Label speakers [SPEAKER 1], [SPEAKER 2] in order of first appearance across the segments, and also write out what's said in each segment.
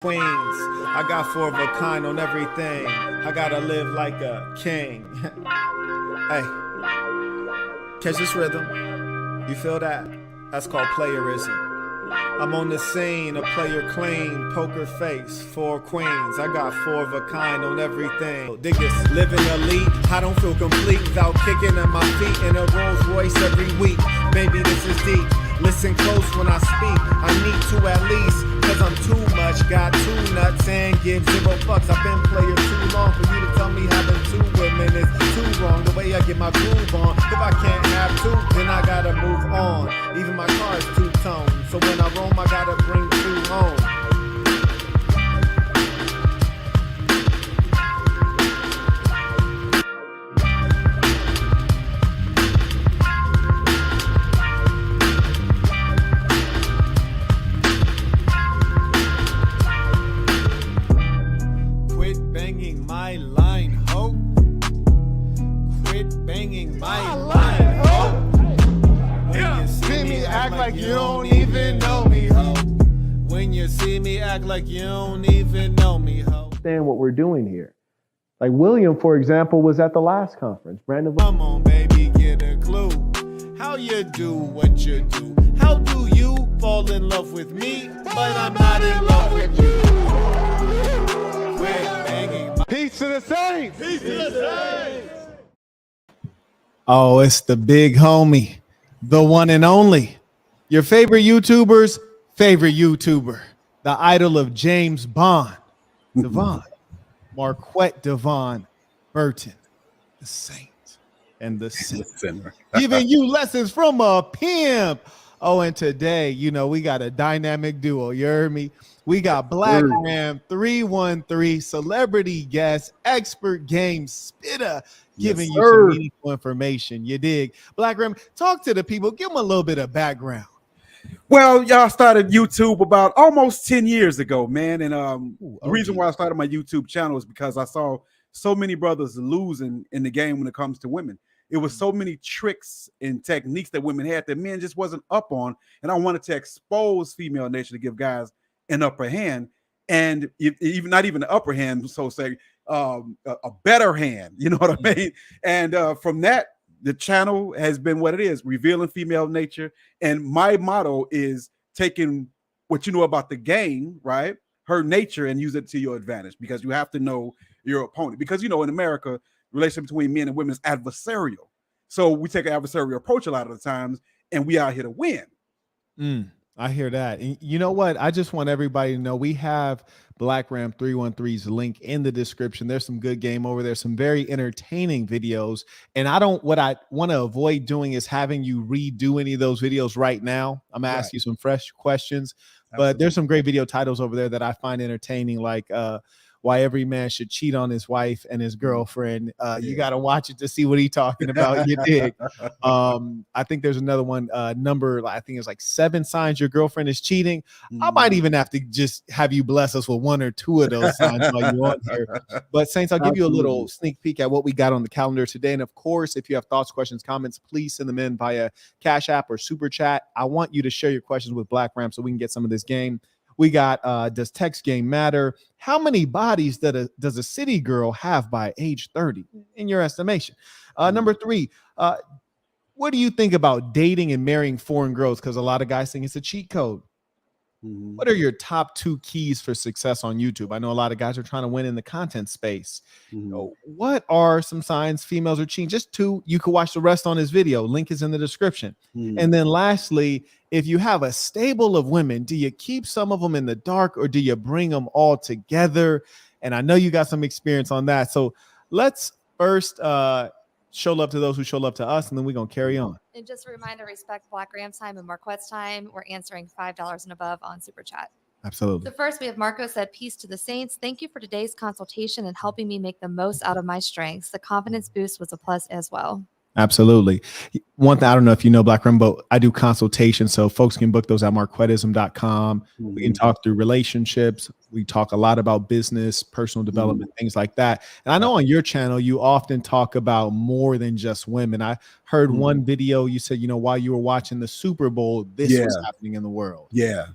[SPEAKER 1] Queens, I got four of a kind on everything. I gotta live like a king. Hey, catch this rhythm. You feel that? That's called playerism. I'm on the scene, a player clean, poker face, four queens. I got four of a kind on everything. Dig this, living elite. I don't feel complete without kicking at my feet in a Rolls Royce every week. Baby, this is deep. Listen close when I speak. I need to at least, cause I'm too much. Got two nuts and give zero fucks. I've been player too long for you to tell me having two women is too wrong. The way I get my groove on. If I can't have two, then I gotta move on. Even my car is two-tone. So when I roam, I gotta bring two home. Quit banging my line, ho. Quit banging my line, ho. When you see me act like you don't even know me, ho. When you see me act like you don't even know me, ho.
[SPEAKER 2] Understand what we're doing here. Like William, for example, was at the last conference. Brandon,
[SPEAKER 1] Come on, baby, get a clue. How you do what you do? How do you fall in love with me, but I'm not in love with you? Quit banging my...
[SPEAKER 2] peace to the saints.
[SPEAKER 1] Peace to the saints. Oh, it's the big homie, the one and only, your favorite YouTuber's favorite YouTuber, the idol of James Bond, Devon, Marquett Devon Burton, the saint and the sinner, giving you lessons from a pimp. Oh, and today, you know, we got a dynamic duo. You heard me? We got Black Ram 313, celebrity guest, expert game spitter, giving you some meaningful information. You dig? Black Ram, talk to the people. Give them a little bit of background.
[SPEAKER 3] Well, y'all started YouTube about almost 10 years ago, man. And the reason why I started my YouTube channel is because I saw so many brothers losing in the game when it comes to women. It was so many tricks and techniques that women had that men just wasn't up on. And I wanted to expose female nature to give guys an upper hand, and even not even the upper hand, so say a better hand. You know what I mean? And from that, the channel has been what it is, revealing female nature. And my motto is taking what you know about the game, right? Her nature, and use it to your advantage, because you have to know your opponent. Because, you know, in America, relationship between men and women is adversarial. So we take an adversarial approach a lot of the times, and we are here to win.
[SPEAKER 1] I hear that. And you know what? I just want everybody to know we have Black Ram 313's link in the description. There's some good game over there, some very entertaining videos. And what I want to avoid doing is having you redo any of those videos right now. I'm gonna ask you some fresh questions, but there's some great video titles over there that I find entertaining, like why every man should cheat on his wife and his girlfriend. You got to watch it to see what he's talking about. You dig? I think there's another one, number, I think it's like 7 signs your girlfriend is cheating. I might even have to just have you bless us with 1 or 2 of those signs while you're on here. But Saints, I'll give you a little sneak peek at what we got on the calendar today. And of course, if you have thoughts, questions, comments, please send them in via Cash App or Super Chat. I want you to share your questions with Black Ram so we can get some of this game. We got, does text game matter? How many bodies does a city girl have by age 30 in your estimation? Number 3, what do you think about dating and marrying foreign girls? Because a lot of guys think it's a cheat code. What are your top 2 keys for success on YouTube? I know a lot of guys are trying to win in the content space. What are some signs females are cheating? Just 2. You can watch the rest on this video. Link is in the description. And then lastly, if you have a stable of women, do you keep some of them in the dark or do you bring them all together? And I know you got some experience on that. So let's first show love to those who show love to us, and then we're going to carry on.
[SPEAKER 4] And just a reminder, respect Black Ram's time and Marquett's time. We're answering $5 and above on Super Chat.
[SPEAKER 1] Absolutely.
[SPEAKER 4] So first, we have Marco said, peace to the saints. Thank you for today's consultation and helping me make the most out of my strengths. The confidence boost was a plus as well.
[SPEAKER 1] Absolutely. One thing, I don't know if you know Black Ram, but I do consultations, so folks can book those at marquettism.com. We can talk through relationships. We talk a lot about business, personal development, things like that. And I know on your channel, you often talk about more than just women. I heard one video you said, you know, while you were watching the Super Bowl, this was happening in the world.
[SPEAKER 3] Yeah.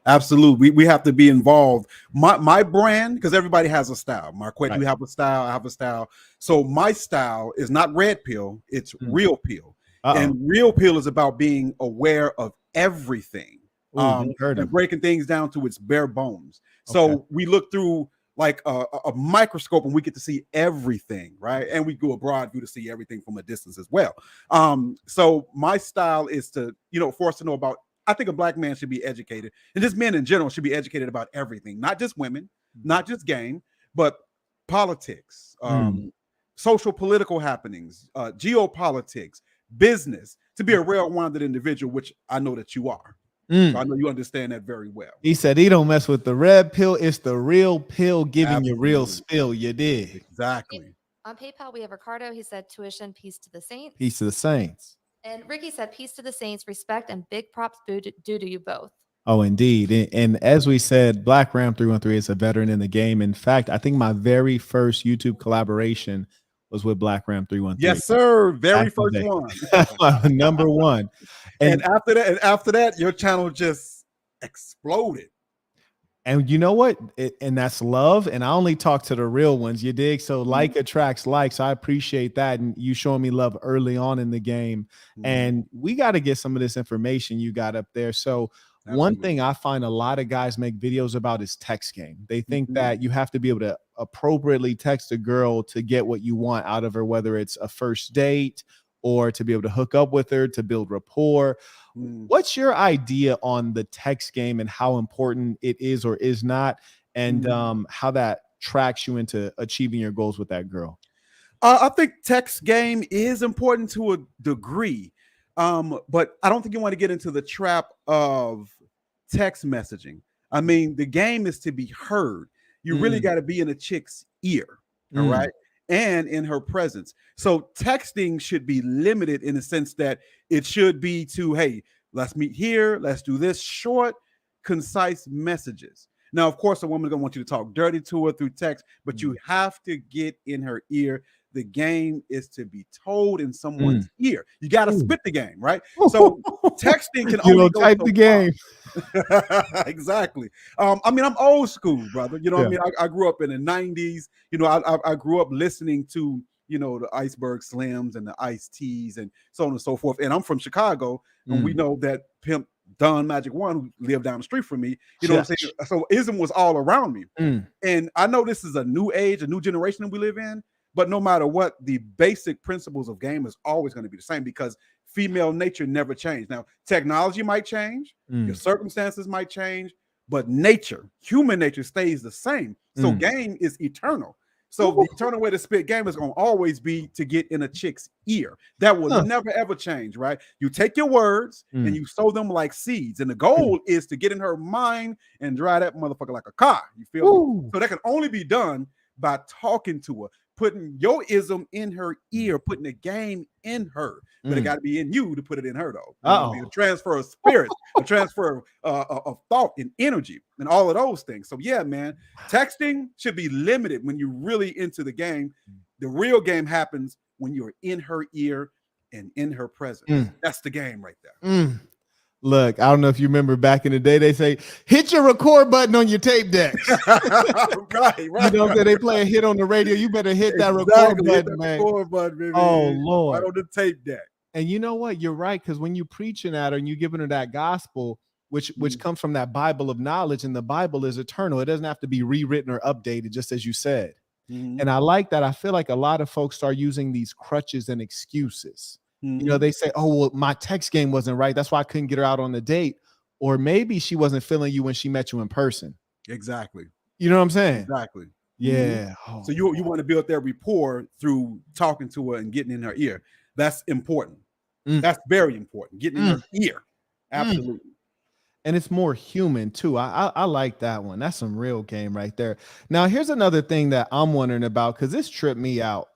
[SPEAKER 3] Absolutely. We have to be involved. My brand, because everybody has a style. Marquett,
[SPEAKER 1] Right.
[SPEAKER 3] you have a style, I have a style. So my style is not red pill, it's real pill. And real pill is about being aware of everything.
[SPEAKER 1] Heard
[SPEAKER 3] And
[SPEAKER 1] him.
[SPEAKER 3] breaking things down to its bare bones. So we look through like a microscope and we get to see everything, right? And we do a broad view to see everything from a distance as well. So my style is to, for us to know about, I think a black man should be educated, and just men in general should be educated about everything, not just women, not just game, but politics, social political happenings, geopolitics, business, to be a well-rounded individual, which I know that you are. So I know you understand that very well.
[SPEAKER 1] He said he don't mess with the red pill. It's the real pill giving you real spill. You did.
[SPEAKER 3] Exactly.
[SPEAKER 4] On PayPal, we have Ricardo. He said, tuition, peace to the saints.
[SPEAKER 1] Peace to the saints.
[SPEAKER 4] And Ricky said, peace to the saints, respect and big props due to you both.
[SPEAKER 1] Oh, indeed. And as we said, Black Ram 313 is a veteran in the game. In fact, I think my very first YouTube collaboration was with Black Ram 313.
[SPEAKER 3] Yes, sir. Very first one.
[SPEAKER 1] Number one.
[SPEAKER 3] And after that, your channel just exploded.
[SPEAKER 1] And you know what? And that's love. And I only talk to the real ones, you dig? So like attracts like. So I appreciate that. And you showing me love early on in the game. And we got to get some of this information you got up there. So one thing I find a lot of guys make videos about is text game. They think that you have to be able to appropriately text a girl to get what you want out of her, whether it's a first date or to be able to hook up with her, to build rapport. What's your idea on the text game and how important it is or is not, and how that tracks you into achieving your goals with that girl?
[SPEAKER 3] I think text game is important to a degree, but I don't think you want to get into the trap of text messaging. I mean, the game is to be heard. You really got to be in a chick's ear, all right? And in her presence. So texting should be limited in the sense that it should be to, hey, let's meet here, let's do this, short, concise messages. Now, of course, a woman's gonna want you to talk dirty to her through text, but you have to get in her ear. The game is to be told in someone's ear. You got to spit the game, right? So texting can only go
[SPEAKER 1] type
[SPEAKER 3] so
[SPEAKER 1] the game.
[SPEAKER 3] Exactly. I mean, I'm old school, brother. You know what I mean? I grew up in the 90s. You know, I grew up listening to, the Iceberg Slims and the Ice Teas and so on and so forth. And I'm from Chicago, and we know that Pimp Don Magic One, who lived down the street from me, you know what I'm saying? So ism was all around me. And I know this is a new age, a new generation that we live in, but no matter what, the basic principles of game is always going to be the same, because female nature never changed. Now, technology might change, your circumstances might change, but nature, human nature stays the same. So game is eternal. So the eternal way to spit game is going to always be to get in a chick's ear. That will never, ever change, right? You take your words and you sow them like seeds. And the goal is to get in her mind and dry that motherfucker like a car. You feel me? So that can only be done by talking to her, putting your ism in her ear, putting the game in her. But it got to be in you to put it in her, though. A transfer of spirit, a transfer of thought and energy and all of those things. So yeah, man, texting should be limited when you're really into the game. The real game happens when you're in her ear and in her presence. That's the game right there.
[SPEAKER 1] Look, I don't know if you remember back in the day, they say, hit your record button on your tape deck.
[SPEAKER 3] right.
[SPEAKER 1] You know what I'm saying? They play a hit on the radio. You better hit that record button, man.
[SPEAKER 3] Record button, baby.
[SPEAKER 1] Oh, Lord.
[SPEAKER 3] Right on the tape deck.
[SPEAKER 1] And you know what? You're right, because when you're preaching at her and you're giving her that gospel, which comes from that Bible of knowledge, and the Bible is eternal. It doesn't have to be rewritten or updated, just as you said. And I like that. I feel like a lot of folks start using these crutches and excuses. They say, oh, well, my text game wasn't right. That's why I couldn't get her out on the date. Or maybe she wasn't feeling you when she met you in person.
[SPEAKER 3] Exactly.
[SPEAKER 1] You know what I'm saying?
[SPEAKER 3] Exactly.
[SPEAKER 1] Yeah.
[SPEAKER 3] So you want to build that rapport through talking to her and getting in her ear. That's important. That's very important. Getting in her ear. Absolutely.
[SPEAKER 1] And it's more human too. I like that one. That's some real game right there. Now, here's another thing that I'm wondering about, because this tripped me out.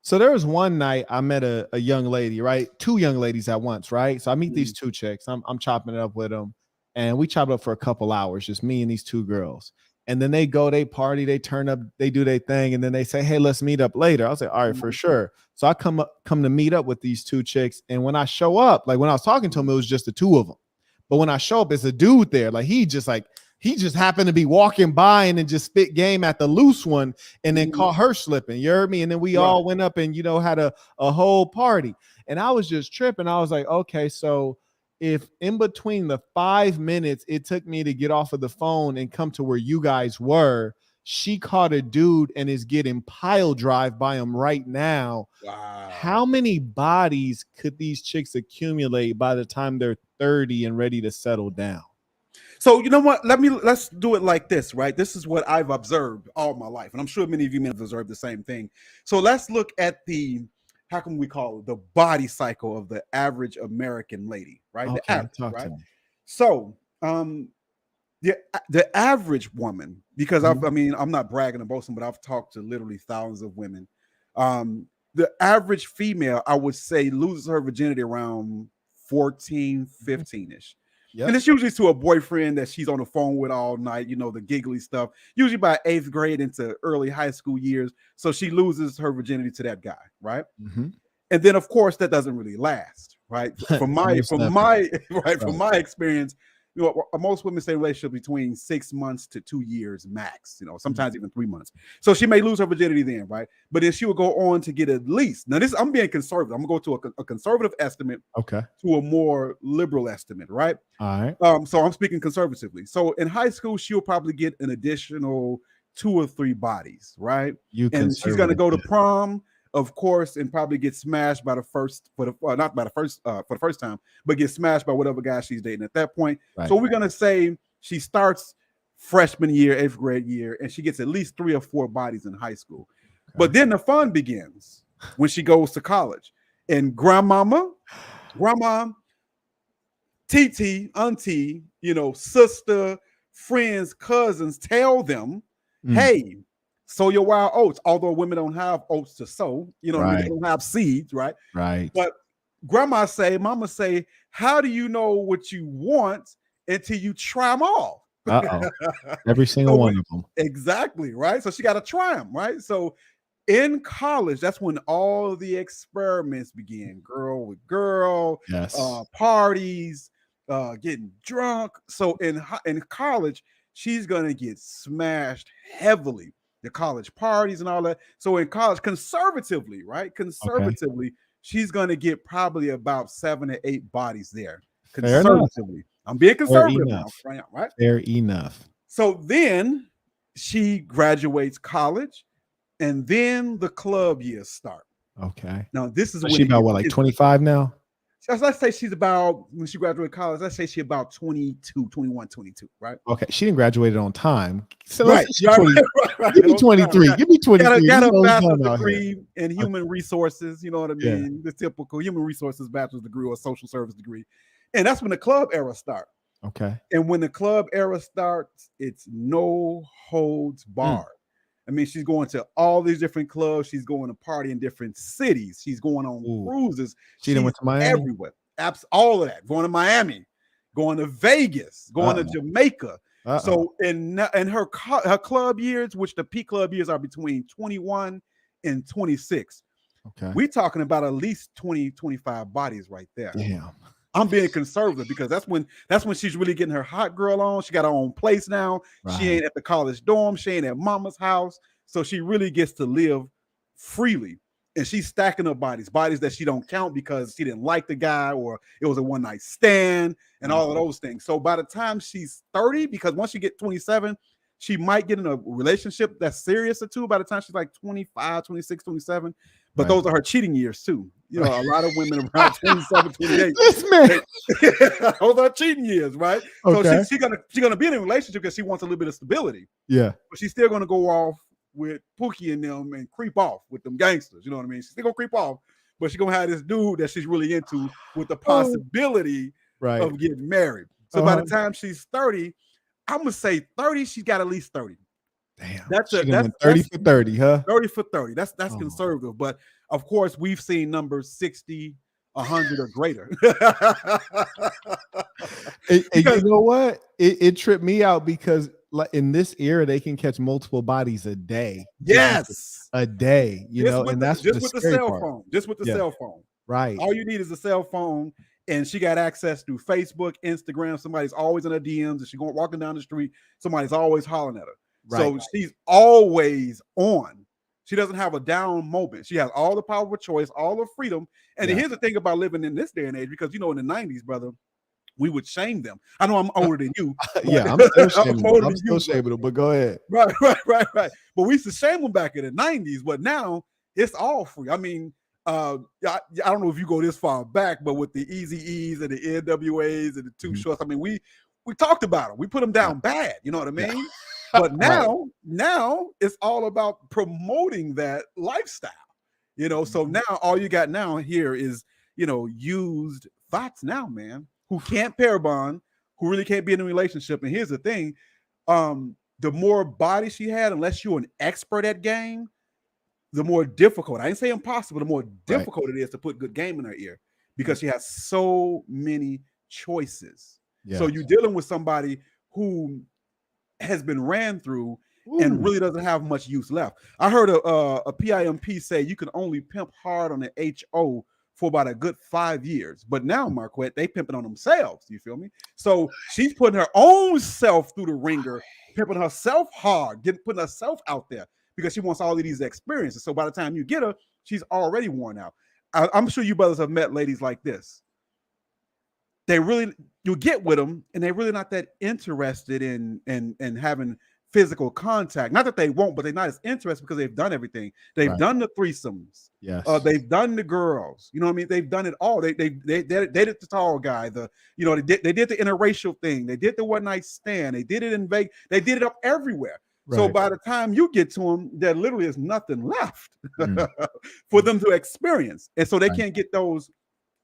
[SPEAKER 1] So there was one night I met a young lady, right? Two young ladies at once, right? So I meet these two chicks. I'm chopping it up with them, and we chop it up for a couple hours, just me and these two girls. And then they go, they party, they turn up, they do their thing, and then they say, hey, let's meet up later. I was like, all right, for sure. So I come to meet up with these two chicks, and when I show up, like when I was talking to them, it was just the two of them. But when I show up, it's a dude there. Like he just happened to be walking by and then just spit game at the loose one and then caught her slipping. You heard me? And then we all went up and, had a whole party. And I was just tripping. I was like, okay, so if in between the 5 minutes it took me to get off of the phone and come to where you guys were, she caught a dude and is getting pile drive by him right now.
[SPEAKER 3] Wow.
[SPEAKER 1] How many bodies could these chicks accumulate by the time they're 30 and ready to settle down?
[SPEAKER 3] So you know what? Let's do it like this, right? This is what I've observed all my life, and I'm sure many of you may have observed the same thing. So let's look at how can we call it, the body cycle of the average American lady, right?
[SPEAKER 1] Okay,
[SPEAKER 3] the average,
[SPEAKER 1] talk
[SPEAKER 3] right?
[SPEAKER 1] to me.
[SPEAKER 3] So the average woman, because I'm not bragging or boasting, but I've talked to literally thousands of women. The average female, I would say, loses her virginity around 14, 15-ish. Yep. And it's usually to a boyfriend that she's on the phone with all night, the giggly stuff, usually by 8th grade into early high school years. So she loses her virginity to that guy, right? Mm-hmm. And then, of course, that doesn't really last, right? From my experience, most women stay in a relationship between 6 months to 2 years max, sometimes even 3 months. So she may lose her virginity then, right? But then she will go on to get at least, now this, I'm being conservative. I'm gonna go to a conservative estimate, to a more liberal estimate, right?
[SPEAKER 1] All right.
[SPEAKER 3] So I'm speaking conservatively. So in high school, she'll probably get an additional 2 or 3 bodies, right? And she's gonna go to prom, of course, and probably get smashed by the first for the first time, but get smashed by whatever guy she's dating at that point. Right, so we're gonna say she starts freshman year, 8th grade year, and she gets at least 3 or 4 bodies in high school. Okay. But then the fun begins when she goes to college, and grandma, TT, auntie, sister, friends, cousins tell them, hey, sow your wild oats, although women don't have oats to sow, they don't have seeds, right?
[SPEAKER 1] Right.
[SPEAKER 3] But mama say, how do you know what you want until you try them all?
[SPEAKER 1] Every single one of them.
[SPEAKER 3] Exactly, right? So she got to try them, right? So in college, that's when all the experiments begin. Girl with girl,
[SPEAKER 1] yes.
[SPEAKER 3] Parties, getting drunk. So in college, she's going to get smashed heavily. The college parties and all that. So in college, conservatively, right? She's going to get probably about 7 to 8 bodies there. Conservatively. I'm being conservative now, right?
[SPEAKER 1] Fair enough.
[SPEAKER 3] So then she graduates college, and then the club years start.
[SPEAKER 1] Okay.
[SPEAKER 3] Now this is
[SPEAKER 1] when she about what, like 25 now?
[SPEAKER 3] Let's say she's about, when she graduated college, let's say she's about 22, 21, 22, right?
[SPEAKER 1] Okay. She didn't graduate on time. So
[SPEAKER 3] right.
[SPEAKER 1] Give me 23. Give me 23.
[SPEAKER 3] Got a bachelor's degree in human resources, you know what I mean? Yeah. The typical human resources bachelor's degree or social service degree. And that's when the club era starts.
[SPEAKER 1] Okay.
[SPEAKER 3] And when the club era starts, it's no holds barred. I mean, she's going to all these different clubs. She's going to party in different cities. She's going on cruises.
[SPEAKER 1] She went to Miami?
[SPEAKER 3] Everywhere. All of that. Going to Miami, going to Vegas, going to Jamaica. So in her club years, which the peak club years are between 21 and 26.
[SPEAKER 1] Okay.
[SPEAKER 3] We're talking about at least 20, 25 bodies right there.
[SPEAKER 1] Damn.
[SPEAKER 3] I'm being conservative because that's when she's really getting her hot girl on. She got her own place now. Right. She ain't at the college dorm. She ain't at mama's house. So she really gets to live freely. And she's stacking up bodies that she don't count because she didn't like the guy or it was a one-night stand and all of those things. So by the time she's 30, because once you get 27, she might get in a relationship that's serious or two by the time she's like 25, 26, 27. But those are her cheating years too. A lot of women around 27, 28.
[SPEAKER 1] This man.
[SPEAKER 3] Those are cheating years, right?
[SPEAKER 1] Okay.
[SPEAKER 3] So she's gonna be in a relationship because she wants a little bit of stability.
[SPEAKER 1] Yeah.
[SPEAKER 3] But she's still gonna go off with Pookie and them and creep off with them gangsters. You know what I mean? She's still gonna creep off, but she's gonna have this dude that she's really into with the possibility of getting married. So by the time she's 30, I'm gonna say 30, she's got at least 30.
[SPEAKER 1] Damn,
[SPEAKER 3] that's
[SPEAKER 1] 30 for 30, huh?
[SPEAKER 3] 30 for 30. That's conservative, but of course we've seen numbers 60, 100 or greater.
[SPEAKER 1] And you know what? It tripped me out because like in this era they can catch multiple bodies a day.
[SPEAKER 3] Yes,
[SPEAKER 1] a day. And that's
[SPEAKER 3] just with the cell phone. Just with the cell phone.
[SPEAKER 1] Right.
[SPEAKER 3] All you need is a cell phone, and she got access through Facebook, Instagram. Somebody's always in her DMs, and she's going walking down the street. Somebody's always hollering at her.
[SPEAKER 1] Right.
[SPEAKER 3] So she's always on. She doesn't have a down moment. She has all the power of choice, all the freedom. And here's the thing about living in this day and age, because, you know, in the 90s, brother, we would shame them. I know I'm older than you.
[SPEAKER 1] Yeah, I'm still shaming. I'm still shaming them, but go ahead.
[SPEAKER 3] Right. But we used to shame them back in the 90s, but now it's all free. I mean, I don't know if you go this far back, but with the Eazy-E's and the NWAs and the Too Shorts, I mean, we talked about them. We put them down bad. You know what I mean? Yeah. But now it's all about promoting that lifestyle. You know, so now all you got now here is, you know, used thoughts now, man, who can't pair bond, who really can't be in a relationship. And here's the thing, the more body she had, unless you're an expert at game, the more difficult, I didn't say impossible, the more difficult it is to put good game in her ear, because she has so many choices. Yeah. So you're dealing with somebody who has been ran through and really doesn't have much use left. I heard a PIMP say you can only pimp hard on the HO for about a good 5 years. But now, Marquett, they pimping on themselves. You feel me? So she's putting her own self through the ringer, pimping herself hard, putting herself out there, because she wants all of these experiences. So by the time you get her, she's already worn out. I'm sure you brothers have met ladies like this. You get with them and they're really not that interested in having physical contact. Not that they won't, but they're not as interested because they've done everything. They've done the threesomes. Yes. They've done the girls. You know what I mean? They've done it all. They did the tall guy. They did the interracial thing. They did the one night stand. They did it in Vegas. They did it up everywhere. Right. So by the time you get to them, there literally is nothing left for them to experience, and so they can't get those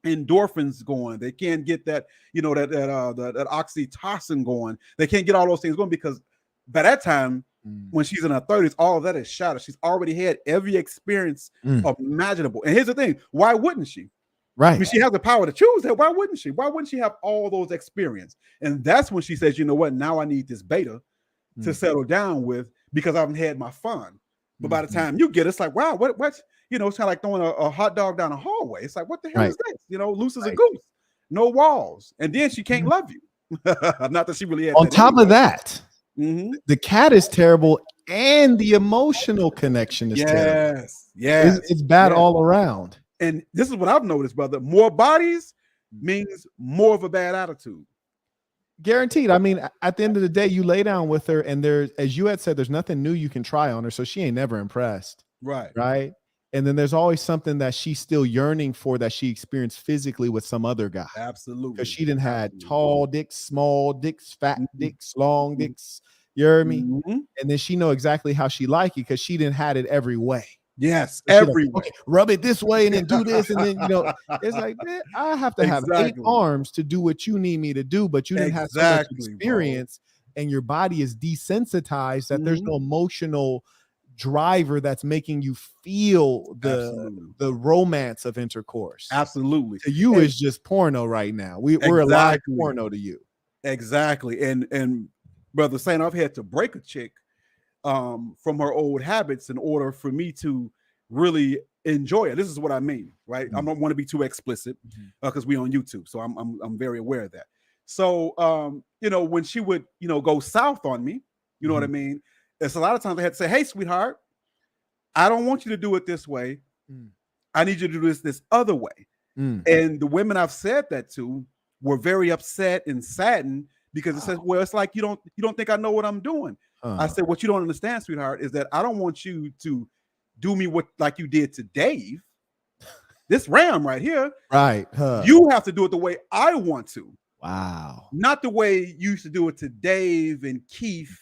[SPEAKER 3] endorphins going. They can't get that, you know, that oxytocin going. They can't get all those things going, because by that time, when she's in her 30s, all of that is shattered. She's already had every experience imaginable. And here's the thing: why wouldn't she? Right. I mean, she has the power to choose that. Why wouldn't she? Why wouldn't she have all those experiences? And that's when she says, you know what? Now I need this beta to settle down with, because I haven't had my fun. But by the time you get it, it's like, wow, what, you know, it's kind of like throwing a hot dog down a hallway. It's like, what the hell is this? You know, loose as a goose, no walls. And then she can't love you. Not that she really had.
[SPEAKER 1] On top of that, the cat is terrible, and the emotional connection is terrible. Yes. It's bad all around.
[SPEAKER 3] And this is what I've noticed, brother. More bodies means more of a bad attitude.
[SPEAKER 1] Guaranteed. I mean, at the end of the day, you lay down with her, and there's, as you had said, there's nothing new you can try on her, so she ain't never impressed. Right. And then there's always something that she's still yearning for that she experienced physically with some other guy.
[SPEAKER 3] Absolutely.
[SPEAKER 1] Because she didn't had tall dicks, small dicks, fat dicks, long dicks. You hear me? And then she know exactly how she like it, because she didn't had it every way.
[SPEAKER 3] Yes, every way.
[SPEAKER 1] Okay, rub it this way and then do this, and then, you know, it's like, man, I have to have 8 arms to do what you need me to do, but you didn't have so much experience, and your body is desensitized that there's no emotional driver that's making you feel the romance of intercourse.
[SPEAKER 3] Absolutely.
[SPEAKER 1] To you is just porno right now. We're a live porno to you.
[SPEAKER 3] Exactly. And brother Saint, I've had to break a chick from her old habits in order for me to really enjoy it. This is what I mean, right? I don't want to be too explicit because we on YouTube, so I'm very aware of that. So you know, when she would, you know, go south on me, you know what I mean? It's a lot of times I had to say, hey, sweetheart, I don't want you to do it this way. I need you to do this other way. And the women I've said that to were very upset and saddened, because it says, well, it's like you don't think I know what I'm doing. I said, what you don't understand, sweetheart, is that I don't want you to do me like you did to Dave. This Ram right here. Right. You have to do it the way I want to.
[SPEAKER 1] Wow.
[SPEAKER 3] Not the way you used to do it to Dave and Keith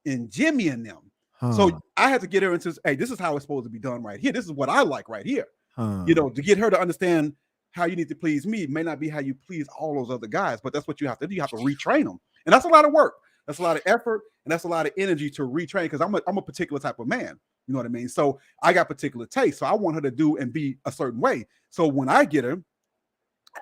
[SPEAKER 3] and Jimmy and them. So I had to get her into, hey, this is how it's supposed to be done right here. This is what I like right here. You know, to get her to understand how you need to please me. It may not be how you please all those other guys, but that's what you have to do. You have to retrain them. And that's a lot of work. That's a lot of effort, and that's a lot of energy to retrain, because I'm a particular type of man. You know what I mean? So I got particular taste. So I want her to do and be a certain way. So when I get her,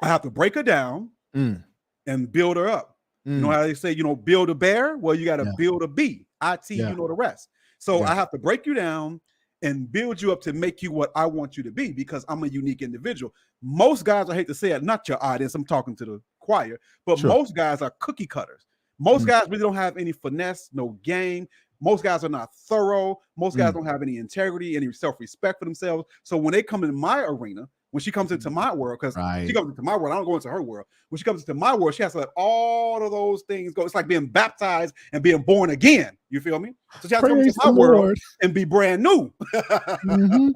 [SPEAKER 3] I have to break her down and build her up. You know how they say, you know, build a bear? Well, you got to build a bee. You know the rest. So I have to break you down and build you up to make you what I want you to be, because I'm a unique individual. Most guys, I hate to say it, not your audience, I'm talking to the choir, but
[SPEAKER 1] Sure.
[SPEAKER 3] most guys are cookie cutters. Most guys really don't have any finesse, no game. Most guys are not thorough. Most guys don't have any integrity, any self-respect for themselves. So when they come in my arena, when she comes into my world, because she comes into my world, I don't go into her world. When she comes into my world, she has to let all of those things go. It's like being baptized and being born again. You feel me? So she has to come into my world and be brand new. And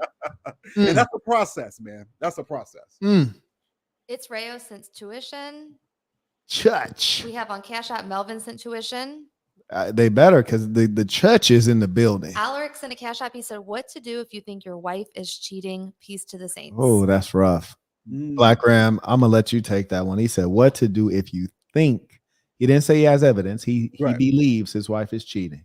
[SPEAKER 3] that's a process, man. That's a process.
[SPEAKER 4] It's Rayo since tuition.
[SPEAKER 1] Church.
[SPEAKER 4] We have on Cash App Melvin sent tuition.
[SPEAKER 1] They better, because the church is in the building.
[SPEAKER 4] Alaric sent a Cash App. He said, what to do if you think your wife is cheating? Peace to the saints.
[SPEAKER 1] Oh, that's rough. Black Ram, I'm gonna let you take that one. He said, what to do if you think. He didn't say he has evidence. He believes his wife is cheating.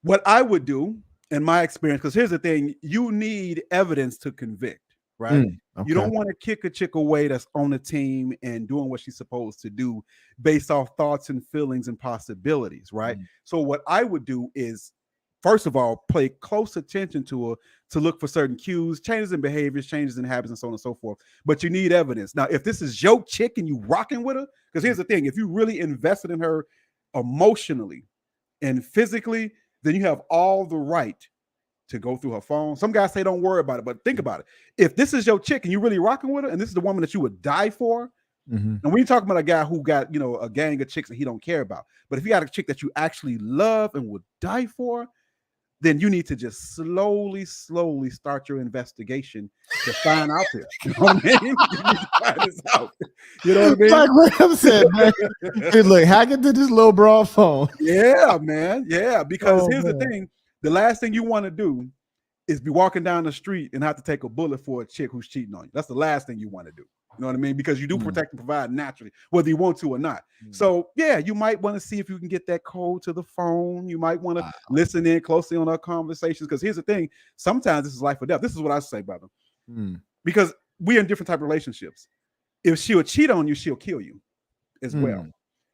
[SPEAKER 3] What I would do, in my experience, because here's the thing, you need evidence to convict, right? You don't want to kick a chick away that's on the team and doing what she's supposed to do based off thoughts and feelings and possibilities, right? So what I would do is, first of all, pay close attention to her to look for certain cues, changes in behaviors, changes in habits, and so on and so forth. But you need evidence. Now, if this is your chick and you rocking with her, because here's the thing, if you really invested in her emotionally and physically, then you have all the right to go through her phone. Some guys say don't worry about it, but think about it. If this is your chick and you really rocking with her, and this is the woman that you would die for, and we're talking about a guy who got, you know, a gang of chicks that he don't care about. But if you got a chick that you actually love and would die for, then you need to just slowly start your investigation to find out there. You know what I mean? You need to find this out. You know what I mean?
[SPEAKER 1] Like Ram said, man. Dude, look, hack into this little broad phone.
[SPEAKER 3] Yeah, man. Yeah, because here's the thing. The last thing you want to do is be walking down the street and have to take a bullet for a chick who's cheating on you. That's the last thing you want to do. You know what I mean? Because you do protect and provide naturally, whether you want to or not. So yeah, you might want to see if you can get that code to the phone. You might want to listen in closely on our conversations. Because here's the thing, sometimes this is life or death. This is what I say, brother. Because we're in different type of relationships. If she'll cheat on you, she'll kill you as well.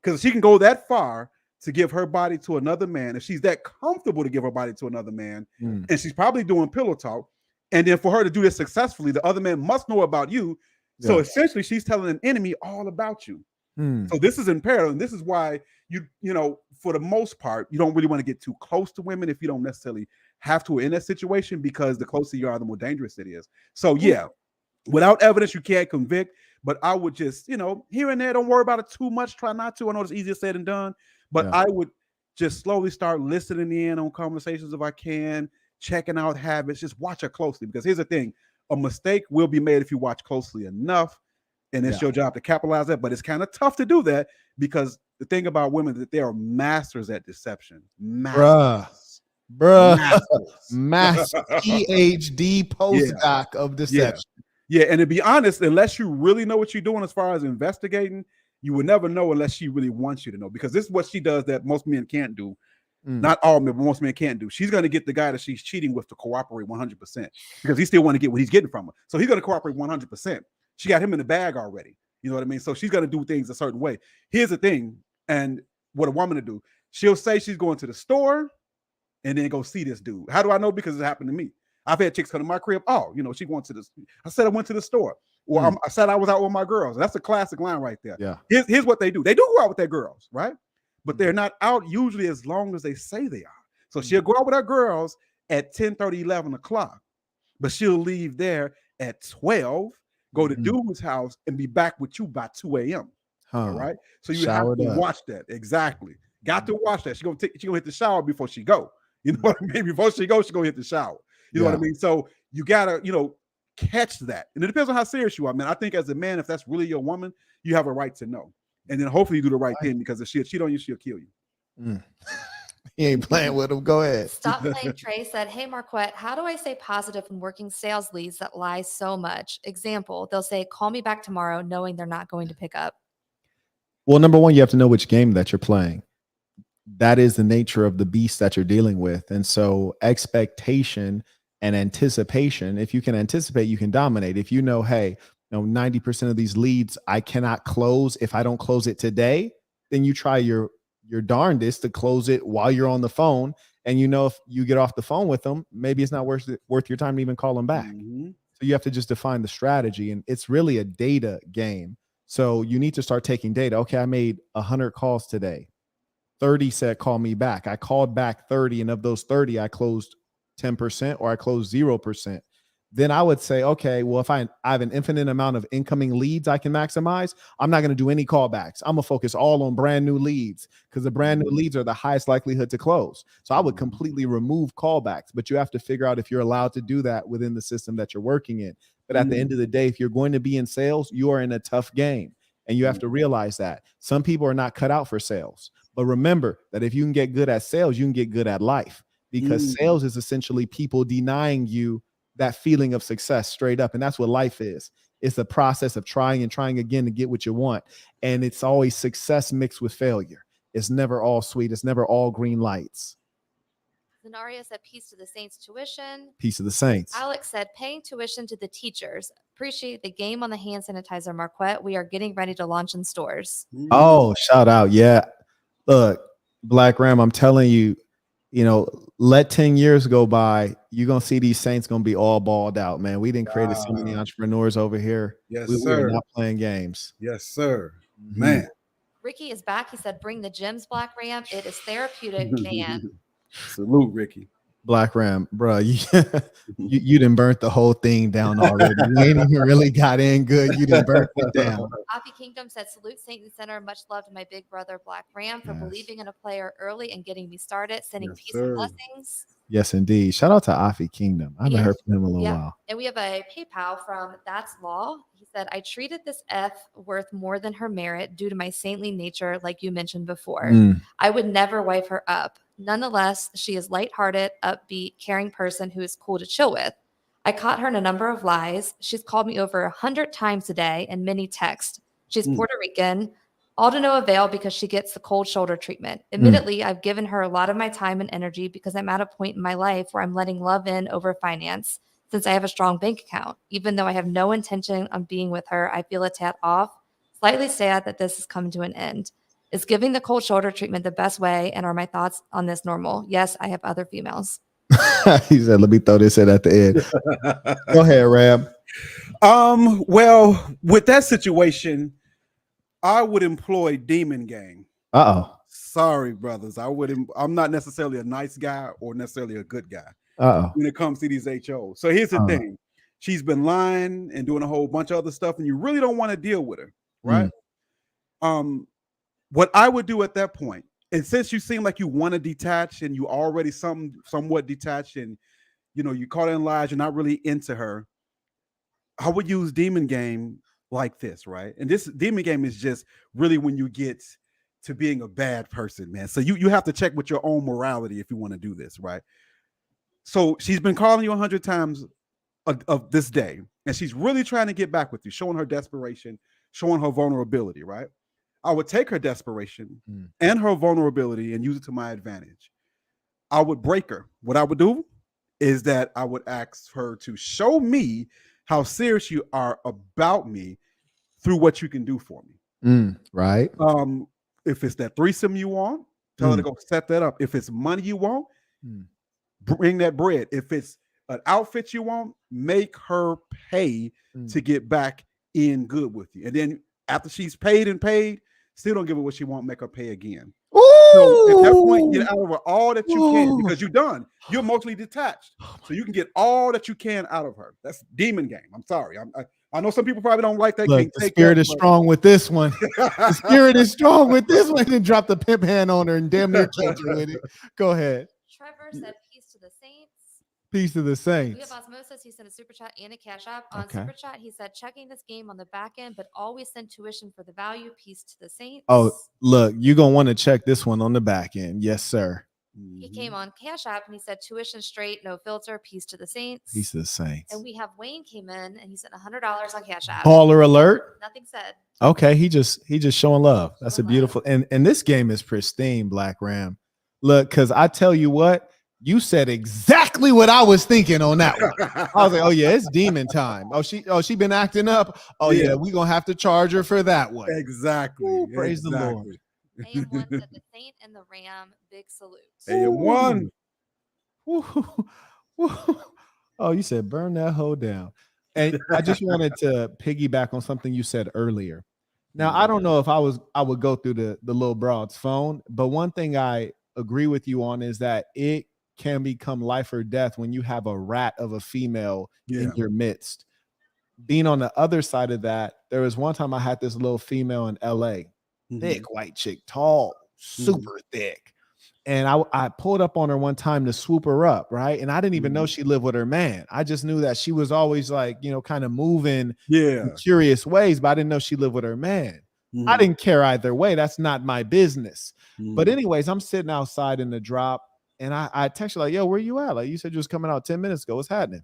[SPEAKER 3] Because she can go that far to give her body to another man. If she's that comfortable to give her body to another man, and she's probably doing pillow talk, and then for her to do this successfully, the other man must know about you. So essentially, she's telling an enemy all about you. So this is imperative, and this is why you know, for the most part, you don't really want to get too close to women if you don't necessarily have to in that situation, because the closer you are, the more dangerous it is. So yeah, without evidence, you can't convict. But I would just, you know, here and there, don't worry about it too much. Try not to. I know it's easier said than done, but I would just slowly start listening in on conversations if I can, checking out habits, just watch her closely. Because here's the thing, a mistake will be made if you watch closely enough, and it's your job to capitalize that. But it's kind of tough to do that, because the thing about women is that they are masters at deception. Masters.
[SPEAKER 1] Master PhD postdoc of deception.
[SPEAKER 3] Yeah, and to be honest, unless you really know what you're doing as far as investigating, you will never know unless she really wants you to know. Because this is what she does that most men can't do. Not all men, but most men can't do. She's going to get the guy that she's cheating with to cooperate 100%, because he still want to get what he's getting from her. So he's going to cooperate 100%. She got him in the bag already. You know what I mean? So she's going to do things a certain way. Here's the thing, and what a woman to do, she'll say she's going to the store and then go see this dude. How do I know? Because it happened to me. I've had chicks come to my crib. Oh, you know, she went to this. I said I went to the store. Or I said I was out with my girls. That's a classic line right there.
[SPEAKER 1] Yeah.
[SPEAKER 3] Here's what they do. They do go out with their girls, right? But they're not out usually as long as they say they are. So she'll go out with her girls at 10:30, 11 o'clock, but she'll leave there at 12, go to dude's house, and be back with you by 2 a.m. All right. So you have to watch that. Exactly. Got to watch that. She's gonna hit the shower before she go. You know what I mean? Before she goes, she's gonna hit the shower. You know what I mean? So you gotta, you know, catch that. And it depends on how serious you are, man. I think as a man, if that's really your woman, you have a right to know. And then hopefully you do the right thing, because if she'll cheat on you, she'll kill you.
[SPEAKER 1] He ain't playing with him. Go ahead.
[SPEAKER 4] Stop Playing Trey said, hey, Marquett, how do I stay positive when working sales leads that lie so much? Example, they'll say, call me back tomorrow, knowing they're not going to pick up.
[SPEAKER 1] Well, number one, you have to know which game that you're playing. That is the nature of the beast that you're dealing with. And so expectation and anticipation, if you can anticipate, you can dominate. If you know, hey, 90% of these leads I cannot close if I don't close it today, then you try your darndest to close it while you're on the phone And you know, if you get off the phone with them, maybe it's not worth your time to even call them back. So you have to just define the strategy, and it's really a data game. So you need to start taking data. Okay, I made 100 calls today. 30 said call me back. I called back 30, and of those 30, I closed 10% or I closed 0%. Then I would say, okay, well, if I have an infinite amount of incoming leads I can maximize, I'm not going to do any callbacks. I'm going to focus all on brand new leads, because the brand new leads are the highest likelihood to close. So I would completely remove callbacks, but you have to figure out if you're allowed to do that within the system that you're working in. But at the end of the day, if you're going to be in sales, you are in a tough game, and you have to realize that some people are not cut out for sales. But remember that if you can get good at sales, you can get good at life, because sales is essentially people denying you that feeling of success straight up. And that's what life is. It's the process of trying and trying again to get what you want. And it's always success mixed with failure. It's never all sweet. It's never all green lights.
[SPEAKER 4] Zenaria said, peace to the Saints tuition.
[SPEAKER 1] Peace of the Saints.
[SPEAKER 4] Alex said, paying tuition to the teachers. Appreciate the game on the hand sanitizer, Marquett. We are getting ready to launch in stores.
[SPEAKER 1] Oh, shout out. Yeah. Look, Black Ram, I'm telling you, you know, let 10 years go by, you're going to see these Saints going to be all balled out, man. We didn't create so many entrepreneurs over here.
[SPEAKER 3] Yes,
[SPEAKER 1] we were not playing games.
[SPEAKER 3] Yes, sir. Man.
[SPEAKER 4] Ricky is back. He said, bring the gyms, Black Ram. It is therapeutic, man.
[SPEAKER 3] Salute, Ricky.
[SPEAKER 1] Black Ram, bro, you done burnt the whole thing down already. You ain't even really got in good. You done burnt it down.
[SPEAKER 4] Happy Kingdom said, salute Saint and Center. Much love to my big brother, Black Ram, for believing in a player early and getting me started. Sending peace and blessings.
[SPEAKER 1] Yes, indeed. Shout out to Afi Kingdom. I haven't heard from him in a little while.
[SPEAKER 4] And we have a PayPal from That's Law. He said, I treated this F worth more than her merit due to my saintly nature, like you mentioned before. I would never wife her up. Nonetheless, she is lighthearted, upbeat, caring person who is cool to chill with. I caught her in a number of lies. She's called me over 100 times a day and many texts. She's Puerto Rican, all to no avail because she gets the cold shoulder treatment. Admittedly, I've given her a lot of my time and energy because I'm at a point in my life where I'm letting love in over finance since I have a strong bank account. Even though I have no intention on being with her, I feel a tad off, slightly sad that this is coming to an end. Is giving the cold shoulder treatment the best way? And are my thoughts on this normal? Yes, I have other females.
[SPEAKER 1] He said, let me throw this in at the end. Go ahead, Ram.
[SPEAKER 3] Well, with that situation, I would employ Demon Game. Sorry, brothers. I'm not necessarily a nice guy or necessarily a good guy when it comes to these HOs. So here's the thing. She's been lying and doing a whole bunch of other stuff, and you really don't want to deal with her, right? What I would do at that point, and since you seem like you want to detach and you already somewhat detached, and you know you caught in lies, you're not really into her, I would use Demon Game like this, right? And this Demon Game is just really when you get to being a bad person, man. So you have to check with your own morality if you want to do this, right? So she's been calling you 100 times of this day, and she's really trying to get back with you, showing her desperation, showing her vulnerability, right? I would take her desperation and her vulnerability and use it to my advantage. I would break her. What I would do is that I would ask her to show me how serious you are about me through what you can do for me.
[SPEAKER 1] Right.
[SPEAKER 3] If it's that threesome you want, tell her to go set that up. If it's money you want, bring that bread. If it's an outfit you want, make her pay to get back in good with you. And then after she's paid, still don't give her what she wants, make her pay again. So at that point, get out of her all that you can, because you're done. You're emotionally detached. So you can get all that you can out of her. That's Demon Game. I'm sorry. I know some people probably don't like that.
[SPEAKER 1] Look, the spirit is strong with this one. The spirit is strong with this one. And drop the pimp hand on her and damn near catch her with it. Go ahead.
[SPEAKER 4] Trevor said, peace to the Saints.
[SPEAKER 1] Peace to the Saints.
[SPEAKER 4] We have Osmosis. He sent a super chat and a cash app. On super chat, he said, checking this game on the back end, but always send tuition for the value. Peace to the Saints.
[SPEAKER 1] Oh, look, you're going to want to check this one on the back end. Yes, sir.
[SPEAKER 4] He came on Cash App and he said, tuition straight, no filter. Peace to the Saints.
[SPEAKER 1] Peace to the Saints.
[SPEAKER 4] And we have Wayne came in and he sent $100 on Cash App.
[SPEAKER 1] Baller alert.
[SPEAKER 4] Nothing said.
[SPEAKER 1] Okay, he just showing love. That's a beautiful, and this game is pristine, Black Ram. Look, because I tell you what, you said exactly what I was thinking on that one. I was like, oh yeah, it's demon time. She been acting up. Oh yeah, we gonna have to charge her for that one.
[SPEAKER 3] Exactly.
[SPEAKER 1] Ooh, praise the Lord.
[SPEAKER 4] AM1 said the Saint and the Ram, big salute.
[SPEAKER 3] AM1.
[SPEAKER 1] Woo, woo. Oh, you said burn that hoe down. And I just wanted to piggyback on something you said earlier. Now, I don't know if I would go through the little broad's phone, but one thing I agree with you on is that it can become life or death when you have a rat of a female in your midst. Being on the other side of that, there was one time I had this little female in LA, thick white chick, tall, super thick. And I pulled up on her one time to swoop her up, right? And I didn't even know she lived with her man. I just knew that she was always like, you know, kind of moving in curious ways, but I didn't know she lived with her man. I didn't care either way. That's not my business. But anyways, I'm sitting outside in the drop and I text her like, yo, where you at? Like, you said you was coming out 10 minutes ago. What's happening?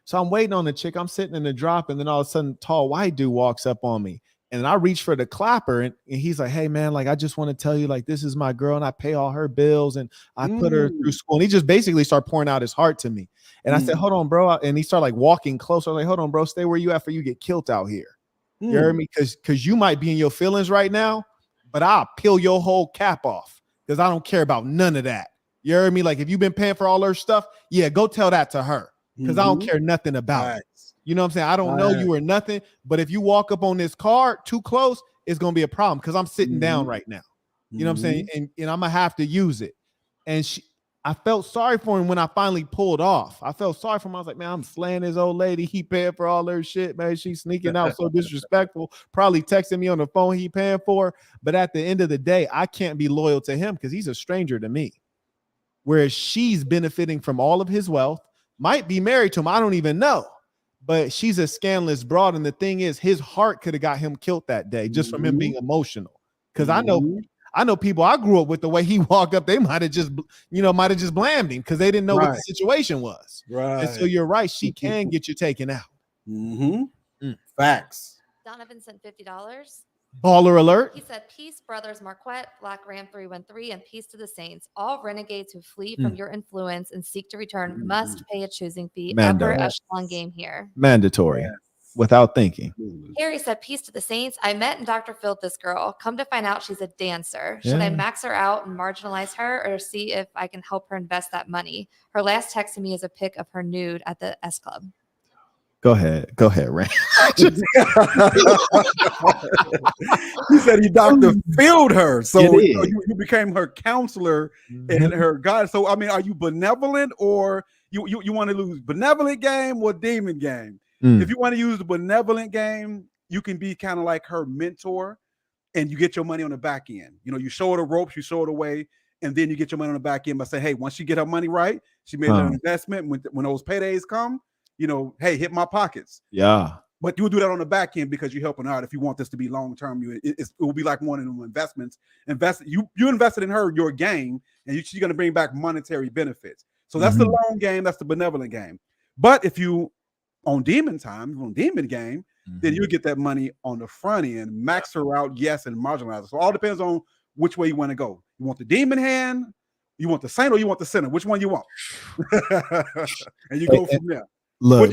[SPEAKER 1] So I'm waiting on the chick. I'm sitting in the drop and then all of a sudden tall white dude walks up on me. And I reach for the clapper and he's like, hey, man, like, I just want to tell you, like, this is my girl and I pay all her bills and I put her through school. And he just basically started pouring out his heart to me. And I said, hold on, bro. And he started like walking closer. I was like, hold on, bro, stay where you at for you get killed out here. You heard me? Because you might be in your feelings right now, but I'll peel your whole cap off because I don't care about none of that. You heard me? Like, if you've been paying for all her stuff, yeah, go tell that to her because I don't care nothing about it. You know what I'm saying? I don't know you or nothing, but if you walk up on this car too close, it's going to be a problem because I'm sitting down right now. You know what I'm saying? And I'm going to have to use it. And I felt sorry for him when I finally pulled off. I felt sorry for him. I was like, man, I'm slaying this old lady. He paying for all her shit, man. She's sneaking out so disrespectful, probably texting me on the phone he paying for. But at the end of the day, I can't be loyal to him because he's a stranger to me. Whereas she's benefiting from all of his wealth, might be married to him. I don't even know. But she's a scandalous broad. And the thing is, his heart could have got him killed that day just from him being emotional. Because I know people I grew up with, the way he walked up, they might have just, blamed him because they didn't know what the situation was. Right. And so you're right. She can get you taken out.
[SPEAKER 3] Facts.
[SPEAKER 4] Donovan sent $50.
[SPEAKER 1] Baller alert.
[SPEAKER 4] He said, peace, brothers Marquett, Black Ram 313, and peace to the saints. All renegades who flee from your influence and seek to return must pay a choosing fee. Upper echelon game here.
[SPEAKER 1] Mandatory. Without thinking.
[SPEAKER 4] Harry said, peace to the saints. I met and Dr. Phil'd this girl. Come to find out she's a dancer. Should I max her out and marginalize her or see if I can help her invest that money? Her last text to me is a pic of her nude at the S Club.
[SPEAKER 1] Go ahead, Ram.
[SPEAKER 3] He said he Dr. Phil'd her. So you became her counselor and her guide. So, I mean, are you benevolent or you want to lose benevolent game or demon game? If you want to use the benevolent game, you can be kind of like her mentor and you get your money on the back end. You know, you show her the ropes, you show her the way, and then you get your money on the back end by saying, hey, once she get her money right, she made an investment. When those paydays come, you know, hey, hit my pockets. Yeah. But you'll do that on the back end because you're helping her out. If you want this to be long term, it will be like one of them investments. You invested in her, your game, and she's going to bring back monetary benefits. So that's the long game. That's the benevolent game. But if you on demon time, on demon game, then you get that money on the front end, max her out, yes, and marginalize her. So all depends on which way you want to go. You want the demon hand, you want the saint, or you want the sinner? Which one you want? And you go from there.
[SPEAKER 1] Look,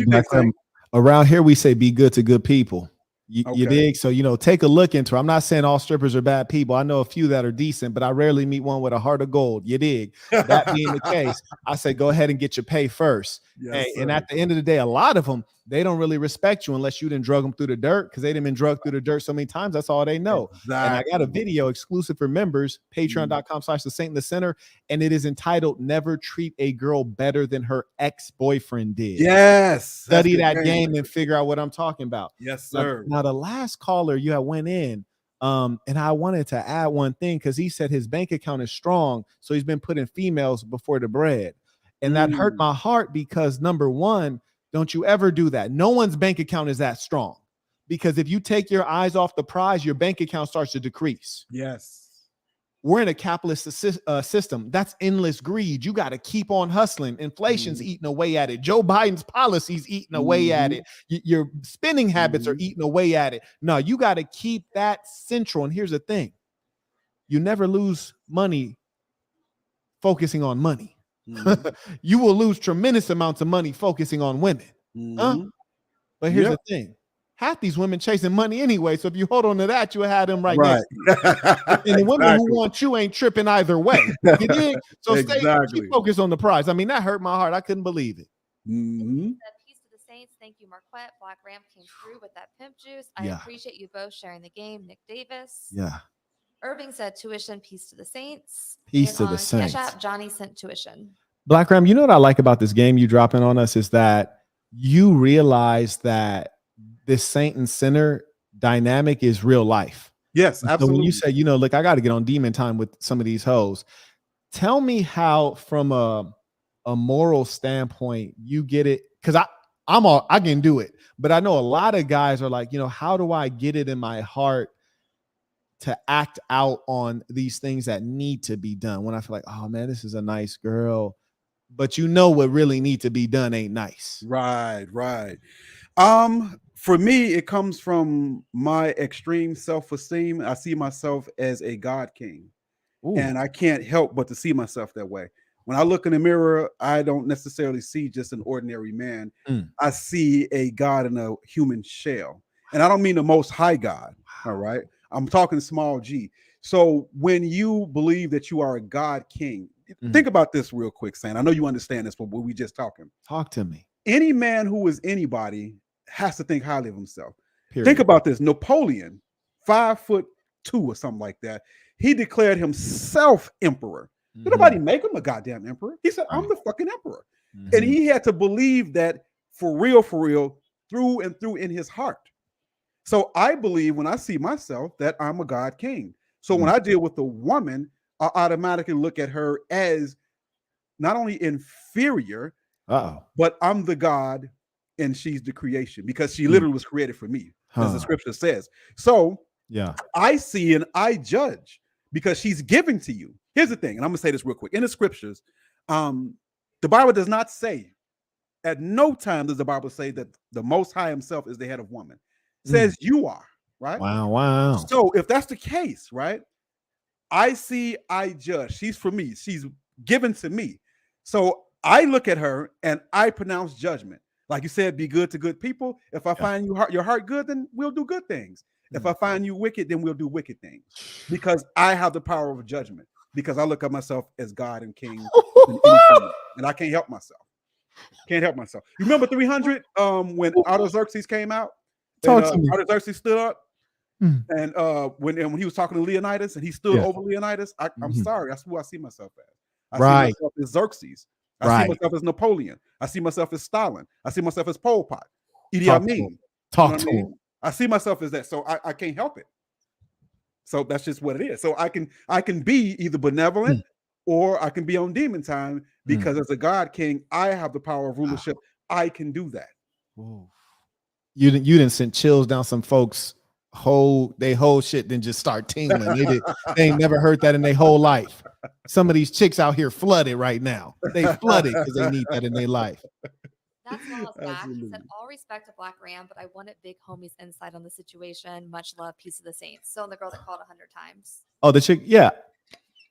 [SPEAKER 1] around here we say be good to good people. You dig? So, you know, take a look into her. I'm not saying all strippers are bad people. I know a few that are decent, but I rarely meet one with a heart of gold. You dig? That being the case, I say go ahead and get your pay first. Yes, and at the end of the day, a lot of them, they don't really respect you unless you didn't drug them through the dirt because they didn't been drugged through the dirt so many times. That's all they know. Exactly. And I got a video exclusive for members, patreon.com/the-saint-in-the-center, and it is entitled Never Treat a Girl Better Than Her Ex-Boyfriend Did.
[SPEAKER 3] Yes.
[SPEAKER 1] Study that game and figure out what I'm talking about.
[SPEAKER 3] Yes, sir.
[SPEAKER 1] Now the last caller you had went in, and I wanted to add one thing because he said his bank account is strong, so he's been putting females before the bread. And that hurt my heart because number one, don't you ever do that. No one's bank account is that strong because if you take your eyes off the prize, your bank account starts to decrease.
[SPEAKER 3] Yes.
[SPEAKER 1] We're in a capitalist system. That's endless greed. You got to keep on hustling. Inflation's eating away at it. Joe Biden's policies eating away at it. Your spending habits are eating away at it. No, you got to keep that central. And here's the thing. You never lose money focusing on money. You will lose tremendous amounts of money focusing on women. But here's the thing. half these women chasing money anyway. So if you hold on to that, you'll have them right,
[SPEAKER 3] Right.
[SPEAKER 1] next to you. And the women who want you ain't tripping either way. You dig? So
[SPEAKER 3] Exactly.
[SPEAKER 1] keep focused on the prize. I mean, that hurt my heart. I couldn't believe it.
[SPEAKER 4] Peace to the Saints. Thank you, Marquett. Black Ram came through with that pimp juice. I
[SPEAKER 1] Yeah.
[SPEAKER 4] appreciate you both sharing the game. Nick Davis.
[SPEAKER 1] Yeah.
[SPEAKER 4] Irving said tuition. Peace to the Saints.
[SPEAKER 1] Peace
[SPEAKER 4] And
[SPEAKER 1] to the
[SPEAKER 4] on
[SPEAKER 1] Saints.
[SPEAKER 4] Cash App, Johnny sent tuition.
[SPEAKER 1] Black Ram, you know what I like about this game you dropping on us is that you realize that this saint and sinner dynamic is real life.
[SPEAKER 3] Yes, absolutely.
[SPEAKER 1] So when you say, you know, look, I got to get on demon time with some of these hoes. Tell me how, from a moral standpoint, you get it. Because I can do it, but I know a lot of guys are like, you know, how do I get it in my heart to act out on these things that need to be done when I feel like, oh man, this is a nice girl, but you know what really need to be done ain't nice.
[SPEAKER 3] Right. For me, it comes from my extreme self-esteem. I see myself as a God king. Ooh. And I can't help but to see myself that way. When I look in the mirror, I don't necessarily see just an ordinary man. I see a God in a human shell. And I don't mean the most high God. All right. I'm talking small g. So when you believe that you are a God king, think about this real quick, Saint. I know you understand this, but we just talking.
[SPEAKER 1] Talk to me.
[SPEAKER 3] Any man who is anybody has to think highly of himself.
[SPEAKER 1] Period.
[SPEAKER 3] Think about this. Napoleon, 5'2" or something like that. He declared himself emperor. Did nobody make him a goddamn emperor? He said, I'm the fucking emperor. And he had to believe that for real, through and through in his heart. So I believe when I see myself that I'm a God king. So when I deal with a woman, I automatically look at her as not only inferior, but I'm the God and she's the creation, because she literally was created for me, as the scripture says. So yeah, I see and I judge because she's giving to you. Here's the thing, and I'm gonna say this real quick. In the scriptures, the Bible does not say, at no time does the Bible say that the Most High himself is the head of woman. It says you are, right?
[SPEAKER 1] Wow.
[SPEAKER 3] So if that's the case, right? I see, I judge. She's for me. She's given to me. So I look at her and I pronounce judgment. Like you said, be good to good people. If I find your heart good, then we'll do good things. If I find you wicked, then we'll do wicked things. Because I have the power of judgment. Because I look at myself as God and King, and I can't help myself. Can't help myself. You remember 300 when Artaxerxes came out? Artaxerxes stood up, and when he was talking to Leonidas, and he stood over Leonidas. I'm sorry, that's who I see myself as. I see myself as Xerxes. I see myself as Napoleon. I see myself as Stalin. I see myself as Pol Pot. Idi Amin.
[SPEAKER 1] Talk to him.
[SPEAKER 3] I see myself as that, so I can't help it. So that's just what it is. So I can be either benevolent or I can be on demon time, because as a God king, I have the power of rulership. I can do that.
[SPEAKER 1] Ooh. You didn't send chills down some folks' whole shit, then just start tingling. They ain't never heard that in their whole life. Some of these chicks out here flooded right now. They flooded because they need that in their life.
[SPEAKER 4] That's all back. He said, all respect to Black Ram, but I wanted Big Homie's insight on the situation. Much love, peace of the saints. So the girl that called 100 times. Oh,
[SPEAKER 1] the chick, yeah.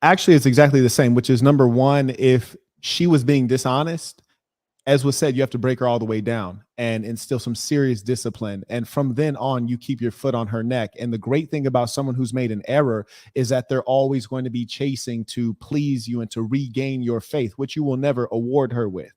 [SPEAKER 1] Actually, it's exactly the same, which is number one, if she was being dishonest, as was said, you have to break her all the way down and instill some serious discipline. And from then on, you keep your foot on her neck. And the great thing about someone who's made an error is that they're always going to be chasing to please you and to regain your faith, which you will never award her with.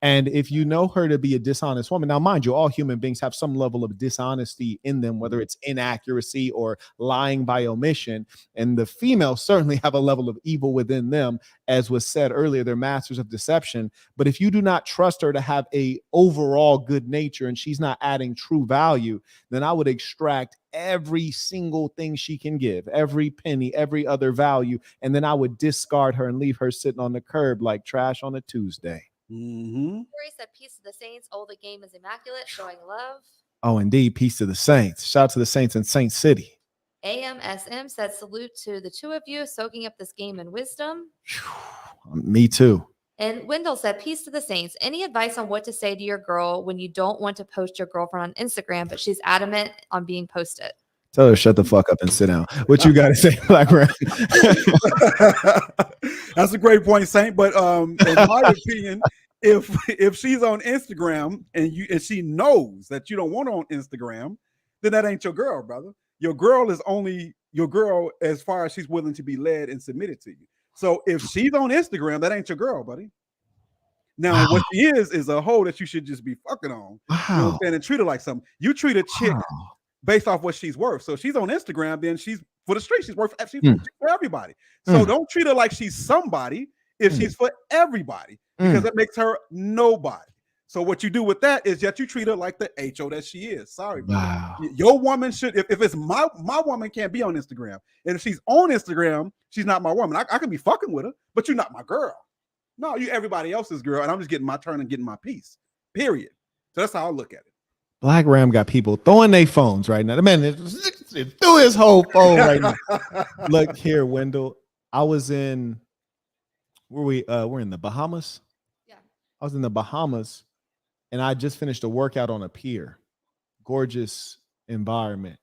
[SPEAKER 1] And if you know her to be a dishonest woman, now mind you, all human beings have some level of dishonesty in them, whether it's inaccuracy or lying by omission. And the females certainly have a level of evil within them, as was said earlier, they're masters of deception. But if you do not trust her to have a overall good nature and she's not adding true value, then I would extract every single thing she can give, every penny, every other value, and then I would discard her and leave her sitting on the curb like trash on a Tuesday.
[SPEAKER 4] Corey said, peace to the saints. Oh, the game is immaculate, showing love.
[SPEAKER 1] Oh, indeed. Peace to the saints. Shout out to the saints in Saint City.
[SPEAKER 4] AMSM said, salute to the two of you, soaking up this game in wisdom.
[SPEAKER 1] Me too.
[SPEAKER 4] And Wendell said, peace to the saints. Any advice on what to say to your girl when you don't want to post your girlfriend on Instagram, but she's adamant on being posted?
[SPEAKER 1] Tell her shut the fuck up and sit down. What you got to say, Black Ram?
[SPEAKER 3] That's a great point, Saint. But in my opinion, if she's on Instagram and she knows that you don't want her on Instagram, then that ain't your girl, brother. Your girl is only your girl as far as she's willing to be led and submitted to you. So if she's on Instagram, that ain't your girl, buddy. Now, what she is a hoe that you should just be fucking on. You know what I'm saying? And treat her like something. You treat a chick based off what she's worth. So if she's on Instagram, then she's for the street. She's worth for everybody. So don't treat her like she's somebody if she's for everybody, because that makes her nobody. So what you do with that is that you treat her like the HO that she is. Sorry, your woman should. If it's my woman can't be on Instagram, and if she's on Instagram, she's not my woman. I can be fucking with her, but you're not my girl. No, you everybody else's girl, and I'm just getting my turn and getting my piece. Period. So that's how I look at it.
[SPEAKER 1] Black Ram got people throwing their phones right now. The man threw his whole phone right now. Look here, Wendell. I was in we're in the Bahamas.
[SPEAKER 4] Yeah.
[SPEAKER 1] I was in the Bahamas, and I just finished a workout on a pier. Gorgeous environment.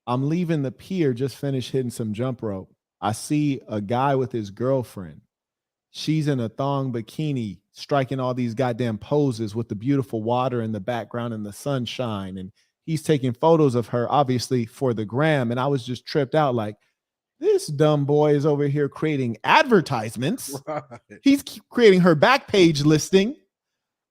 [SPEAKER 1] I'm leaving the pier, just finished hitting some jump rope. I see a guy with his girlfriend. She's in a thong bikini, striking all these goddamn poses with the beautiful water in the background and the sunshine. And he's taking photos of her, obviously, for the gram. And I was just tripped out like, this dumb boy is over here creating advertisements. Right. He's creating her back page listing.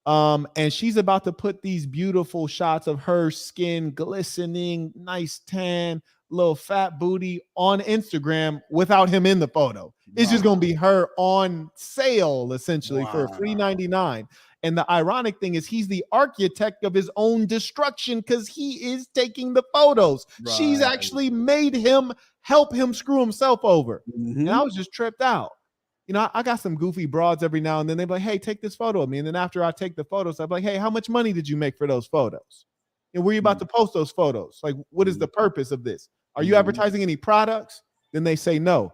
[SPEAKER 1] And she's about to put these beautiful shots of her skin glistening, nice tan, little fat booty on Instagram without him in the photo. It's just going to be her on sale, essentially, for $3.99. And the ironic thing is he's the architect of his own destruction because he is taking the photos. Right. She's actually made him help him screw himself over. And I was just tripped out. You know, I got some goofy broads every now and then. They're like, hey, take this photo of me. And then after I take the photos, I'm like, hey, how much money did you make for those photos? And were you about to post those photos? Like, what is the purpose of this? Are you advertising any products? Then they say, no,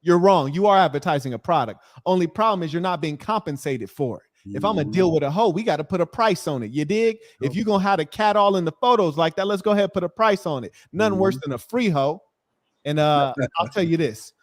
[SPEAKER 1] you're wrong. You are advertising a product. Only problem is you're not being compensated for it. If I'm going to deal with a hoe, we got to put a price on it. You dig? If you're going to have a cat all in the photos like that, let's go ahead and put a price on it. Nothing worse than a free hoe. And I'll tell you this.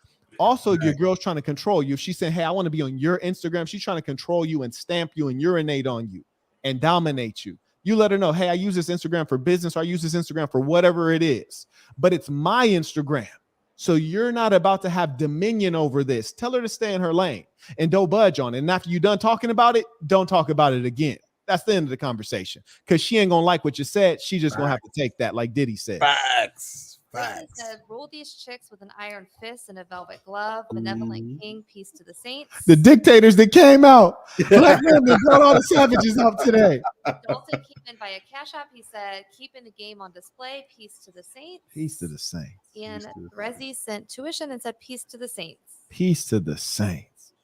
[SPEAKER 1] Also, your girl's trying to control you. If she's saying, hey, I want to be on your Instagram, she's trying to control you and stamp you and urinate on you and dominate you. You let her know, hey, I use this Instagram for business, or I use this Instagram for whatever it is. But it's my Instagram. So you're not about to have dominion over this. Tell her to stay in her lane and don't budge on it. And after you're done talking about it, don't talk about it again. That's the end of the conversation. Because she ain't going to like what you said. She just going to have to take that, like Diddy said.
[SPEAKER 3] Facts.
[SPEAKER 4] He said, rule these chicks with an iron fist and a velvet glove. Benevolent king, peace to the saints.
[SPEAKER 1] The dictators that came out. Black men that brought all the savages up today.
[SPEAKER 4] Dalton came in via Cash App. He said, keeping the game on display. Peace to the saints.
[SPEAKER 1] Peace to the saints.
[SPEAKER 4] And Rezi sent tuition and said, peace to the saints.
[SPEAKER 1] Peace to the saints.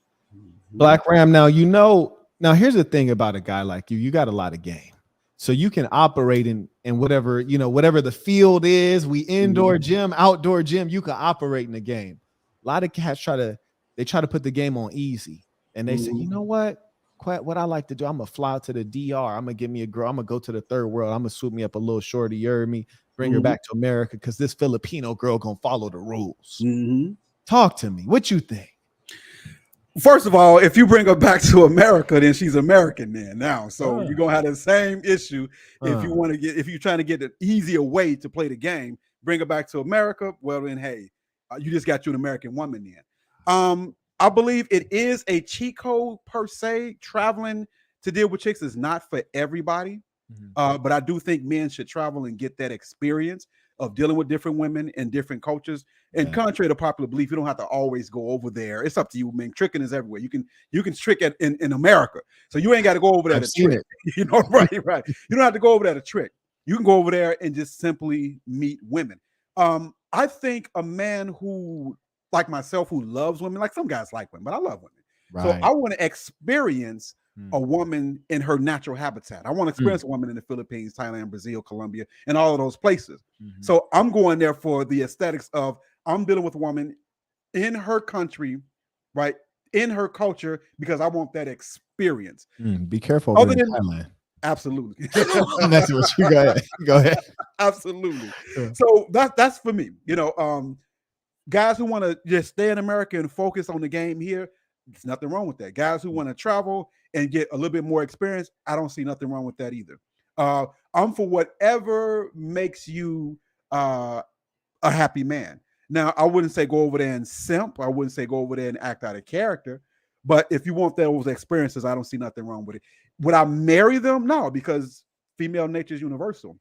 [SPEAKER 1] Black Ram, now, now here's the thing about a guy like you. You got a lot of game. So you can operate in whatever, whatever the field is, we indoor gym, outdoor gym, you can operate in the game. A lot of cats try to put the game on easy. And they say, you know what, Quett, what I like to do, I'm going to fly out to the DR. I'm going to get me a girl. I'm going to go to the third world. I'm going to swoop me up a little shorty, you heard me, bring her back to America because this Filipino girl going to follow the rules. Talk to me. What you think?
[SPEAKER 3] First of all, if you bring her back to America, then she's American now. So you're gonna have the same issue if you're trying to get an easier way to play the game, bring her back to America. Well, then hey, you just got you an American woman then. I believe it is a cheat code per se. Traveling to deal with chicks is not for everybody. But I do think men should travel and get that experience of dealing with different women and different cultures. And contrary to popular belief, you don't have to always go over there. It's up to you, man. Tricking is everywhere. You can trick it in America. So you ain't got to go over there to trick. Right. You don't have to go over there to trick. You can go over there and just simply meet women. I think a man who, like myself, who loves women, like some guys like women, but I love women. Right. So I want to experience a woman in her natural habitat. I want to experience a woman in the Philippines, Thailand, Brazil, Colombia, and all of those places. So I'm going there for the aesthetics of I'm dealing with a woman in her country, right? In her culture, because I want that experience.
[SPEAKER 1] Be careful. Other than
[SPEAKER 3] Thailand. Absolutely.
[SPEAKER 1] That's what you got. Go ahead.
[SPEAKER 3] Absolutely. So that's for me. Guys who want to just stay in America and focus on the game here, there's nothing wrong with that. Guys who want to travel and get a little bit more experience, I don't see nothing wrong with that either. I'm for whatever makes you a happy man. Now, I wouldn't say go over there and simp. I wouldn't say go over there and act out of character. But if you want those experiences, I don't see nothing wrong with it. Would I marry them? No, because female nature is universal.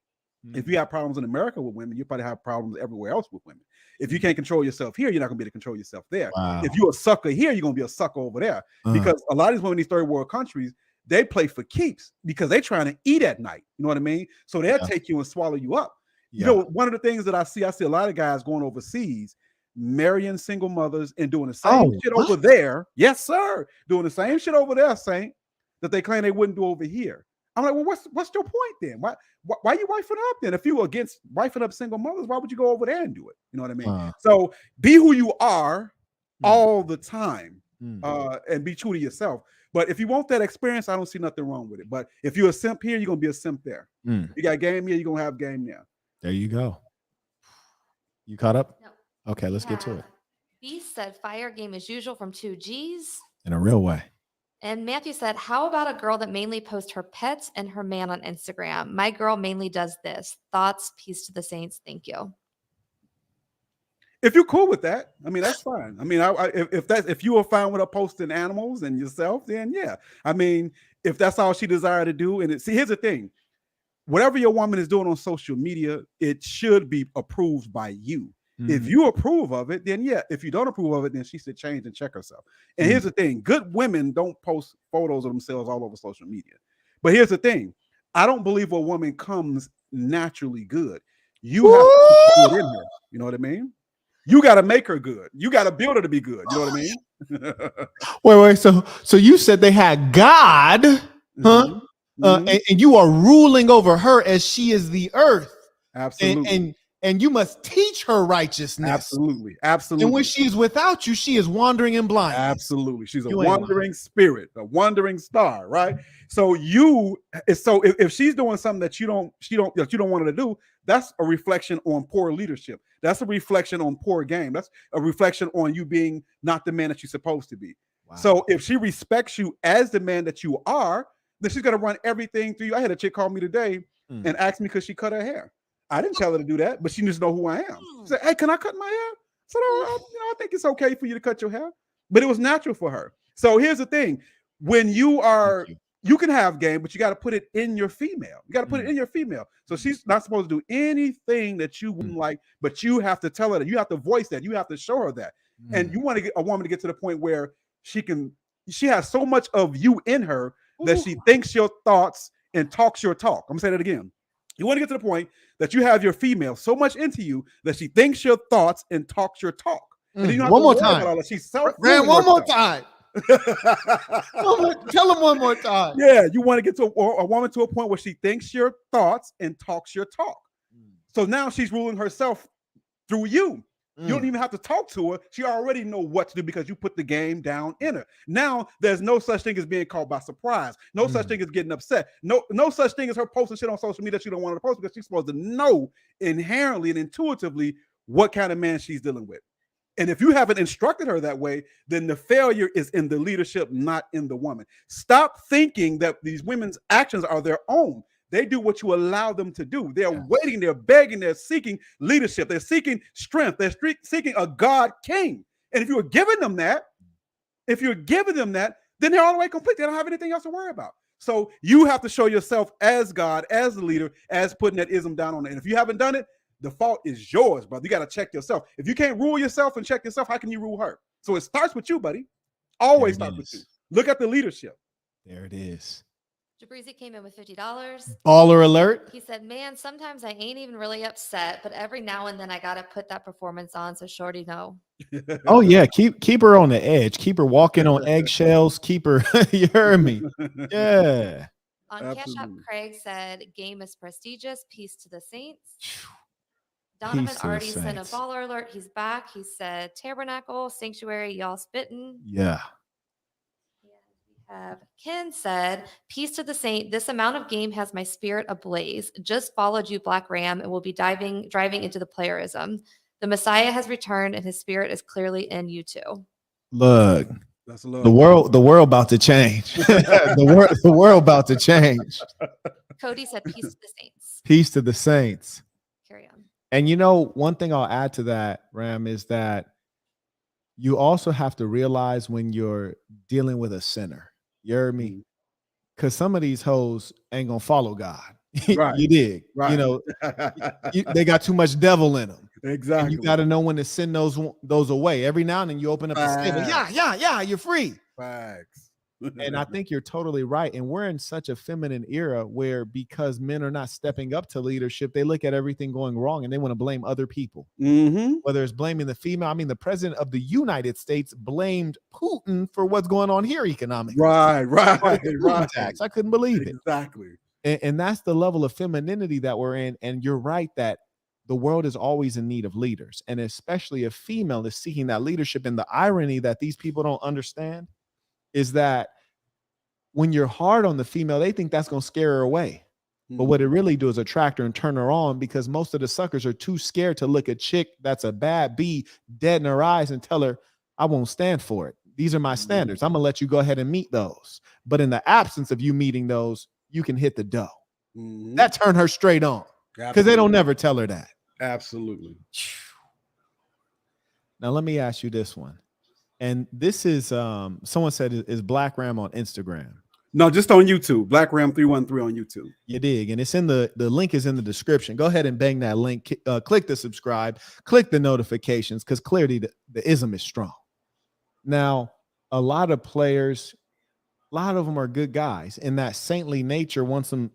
[SPEAKER 3] If you have problems in America with women, you probably have problems everywhere else with women. If you can't control yourself here, you're not going to be able to control yourself there.
[SPEAKER 1] Wow.
[SPEAKER 3] If you're a sucker here, you're going to be a sucker over there. Because a lot of these women in these third world countries, they play for keeps because they're trying to eat at night. You know what I mean? So they'll take you and swallow you up. You know, one of the things that I see a lot of guys going overseas, marrying single mothers and doing the same shit over there. Yes, sir. Doing the same shit over there, Saint, that they claim they wouldn't do over here. I'm like, well, what's your point then? Why are you wifing up then? If you were against wifing up single mothers, why would you go over there and do it? You know what I mean? So be who you are all the time, and be true to yourself. But if you want that experience, I don't see nothing wrong with it. But if you're a simp here, you're gonna be a simp there. You got game here, you're gonna have game there.
[SPEAKER 1] There you go. You caught up?
[SPEAKER 4] No.
[SPEAKER 1] Okay, let's get to it.
[SPEAKER 4] B said fire game as usual from 2Gs.
[SPEAKER 1] In a real way.
[SPEAKER 4] And Matthew said, how about a girl that mainly posts her pets and her man on Instagram? My girl mainly does this. Thoughts, peace to the saints. Thank you.
[SPEAKER 3] If you're cool with that, I mean, that's fine. I mean, if you are fine with her posting animals and yourself, then yeah. I mean, if that's all she desire to do, and see, here's the thing. Whatever your woman is doing on social media, it should be approved by you. If you approve of it, then yeah. If you don't approve of it, then she should change and check herself. And here's the thing. Good women don't post photos of themselves all over social media. But here's the thing. I don't believe a woman comes naturally good. You have to put it in her. You know what I mean? You got to make her good. You got to build her to be good. You know what I mean?
[SPEAKER 1] Wait. So you said they had God, huh? And you are ruling over her as she is the earth.
[SPEAKER 3] Absolutely.
[SPEAKER 1] And you must teach her righteousness.
[SPEAKER 3] Absolutely.
[SPEAKER 1] And when she is without you, she is wandering in blindness.
[SPEAKER 3] Absolutely. She's a wandering spirit, a wandering star, right? So if she's doing something that you don't want her to do, that's a reflection on poor leadership. That's a reflection on poor game. That's a reflection on you being not the man that you're supposed to be. Wow. So if she respects you as the man that you are, then she's going to run everything through you. I had a chick call me today and ask me because she cut her hair. I didn't tell her to do that, but she needs to know who I am. She said, hey, can I cut my hair? I said, I think it's okay for you to cut your hair. But it was natural for her. So here's the thing. When you can have game, but you got to put it in your female. You got to put it in your female. So she's not supposed to do anything that you wouldn't like, but you have to tell her that. You have to voice that. You have to show her that. And you want to get a woman to get to the point where she has so much of you in her that she thinks your thoughts and talks your talk. I'm going to say that again. You want to get to the point that you have your female so much into you that she thinks your thoughts and talks your talk. And you
[SPEAKER 1] one more time.
[SPEAKER 3] She's
[SPEAKER 1] Ram, one more time. Tell him one more time.
[SPEAKER 3] Yeah, you want to get to a woman to a point where she thinks your thoughts and talks your talk. So now she's ruling herself through you. You don't even have to talk to her. She already know what to do because you put the game down in her. Now there's no such thing as being caught by surprise. No such thing as getting upset. No such thing as her posting shit on social media that she don't want to post because she's supposed to know inherently and intuitively what kind of man she's dealing with. And if you haven't instructed her that way, then the failure is in the leadership, not in the woman. Stop thinking that these women's actions are their own. They do what you allow them to do. They're waiting, they're begging, they're seeking leadership, they're seeking strength, they're seeking a God king. And if you're giving them that, then they're all the way complete. They don't have anything else to worry about. So you have to show yourself as God, as the leader, as putting that ism down on it. And if you haven't done it, the fault is yours, brother. You got to check yourself. If you can't rule yourself and check yourself, how can you rule her? So it starts with you, buddy. Always starts with you. Look at the leadership.
[SPEAKER 1] There it is.
[SPEAKER 4] Jabrizi came in with $50.
[SPEAKER 1] Baller alert.
[SPEAKER 4] He said, man, sometimes I ain't even really upset, but every now and then I got to put that performance on so Shorty know.
[SPEAKER 1] Oh, yeah. Keep her on the edge. Keep her walking on eggshells. Keep her. You heard me. Yeah.
[SPEAKER 4] On Cash App, Craig said, game is prestigious. Peace to the saints. Donovan already sent a baller alert. He's back. He said, tabernacle, sanctuary, y'all spitting.
[SPEAKER 1] Yeah.
[SPEAKER 4] Ken said, peace to the saint. This amount of game has my spirit ablaze. Just followed you, Black Ram, and will be driving into the playerism. The Messiah has returned, and his spirit is clearly in you too.
[SPEAKER 1] Look, the world about to change. the world about to change.
[SPEAKER 4] Cody said, "Peace to the saints."
[SPEAKER 1] Peace to the saints.
[SPEAKER 4] Carry on.
[SPEAKER 1] And you know, one thing I'll add to that, Ram, is that you also have to realize when you're dealing with a sinner. You heard me? Because some of these hoes ain't gonna follow God.
[SPEAKER 3] Right.
[SPEAKER 1] You dig?
[SPEAKER 3] Right.
[SPEAKER 1] You know, they got too much devil in them.
[SPEAKER 3] Exactly.
[SPEAKER 1] And you got to know when to send those away. Every now and then you open up the stable. Yeah, you're free.
[SPEAKER 3] Facts.
[SPEAKER 1] And I think you're totally right. And we're in such a feminine era where, because men are not stepping up to leadership, they look at everything going wrong and they want to blame other people. Whether it's blaming the female. I mean, the president of the United States blamed Putin for what's going on here economically.
[SPEAKER 3] Right.
[SPEAKER 1] Tax. I couldn't believe it.
[SPEAKER 3] Exactly.
[SPEAKER 1] And that's the level of femininity that we're in. And you're right that the world is always in need of leaders. And especially a female is seeking that leadership. And the irony that these people don't understand is that when you're hard on the female, they think that's going to scare her away. But what it really do is attract her and turn her on, because most of the suckers are too scared to look a chick that's a bad bee dead in her eyes and tell her, I won't stand for it. These are my standards. I'm going to let you go ahead and meet those. But in the absence of you meeting those, you can hit the dough. That turned her straight on, because they don't never tell her that.
[SPEAKER 3] Absolutely.
[SPEAKER 1] Now, let me ask you this one. And this is, someone said, is Black Ram on Instagram?
[SPEAKER 3] No, just on YouTube. Black Ram 313 on YouTube.
[SPEAKER 1] You dig? And it's in the link is in the description. Go ahead and bang that link. Click the subscribe. Click the notifications, because clearly the ism is strong. Now, a lot of players, a lot of them are good guys, and that saintly nature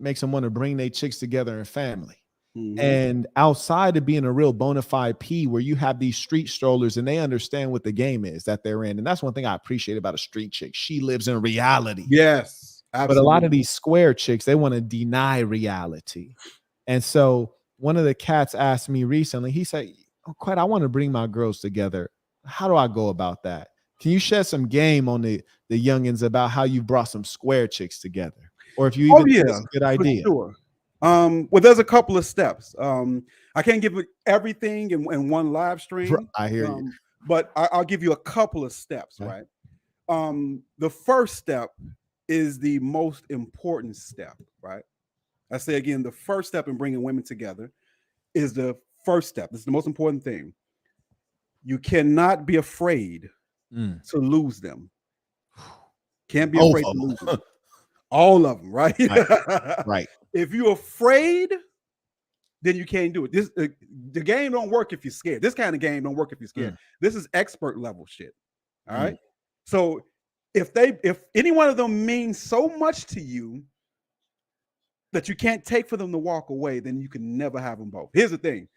[SPEAKER 1] makes them want to bring their chicks together in family. And outside of being a real bona fide P, where you have these street strollers and they understand what the game is that they're in. And that's one thing I appreciate about a street chick. She lives in reality.
[SPEAKER 3] Yes, absolutely.
[SPEAKER 1] But a lot of these square chicks, they want to deny reality. And so one of the cats asked me recently, he said, oh, Quett, I want to bring my girls together. How do I go about that? Can you shed some game on the youngins about how you brought some square chicks together? Or if you even think it's a good idea.
[SPEAKER 3] Sure. Well, there's a couple of steps. I can't give everything in one live stream.
[SPEAKER 1] I hear you.
[SPEAKER 3] But I'll give you a couple of steps, right? The first step is the most important step, right? I say again, the first step in bringing women together is the first step. This is the most important thing. You cannot be afraid to lose them. Can't be afraid to lose them. All of them, right?
[SPEAKER 1] Right.
[SPEAKER 3] If you're afraid, then you can't do it. The game don't work if you're scared. This kind of game don't work if you're scared. This is expert level shit. All right. So if any one of them means so much to you that you can't take for them to walk away, then you can never have them both. Here's the thing.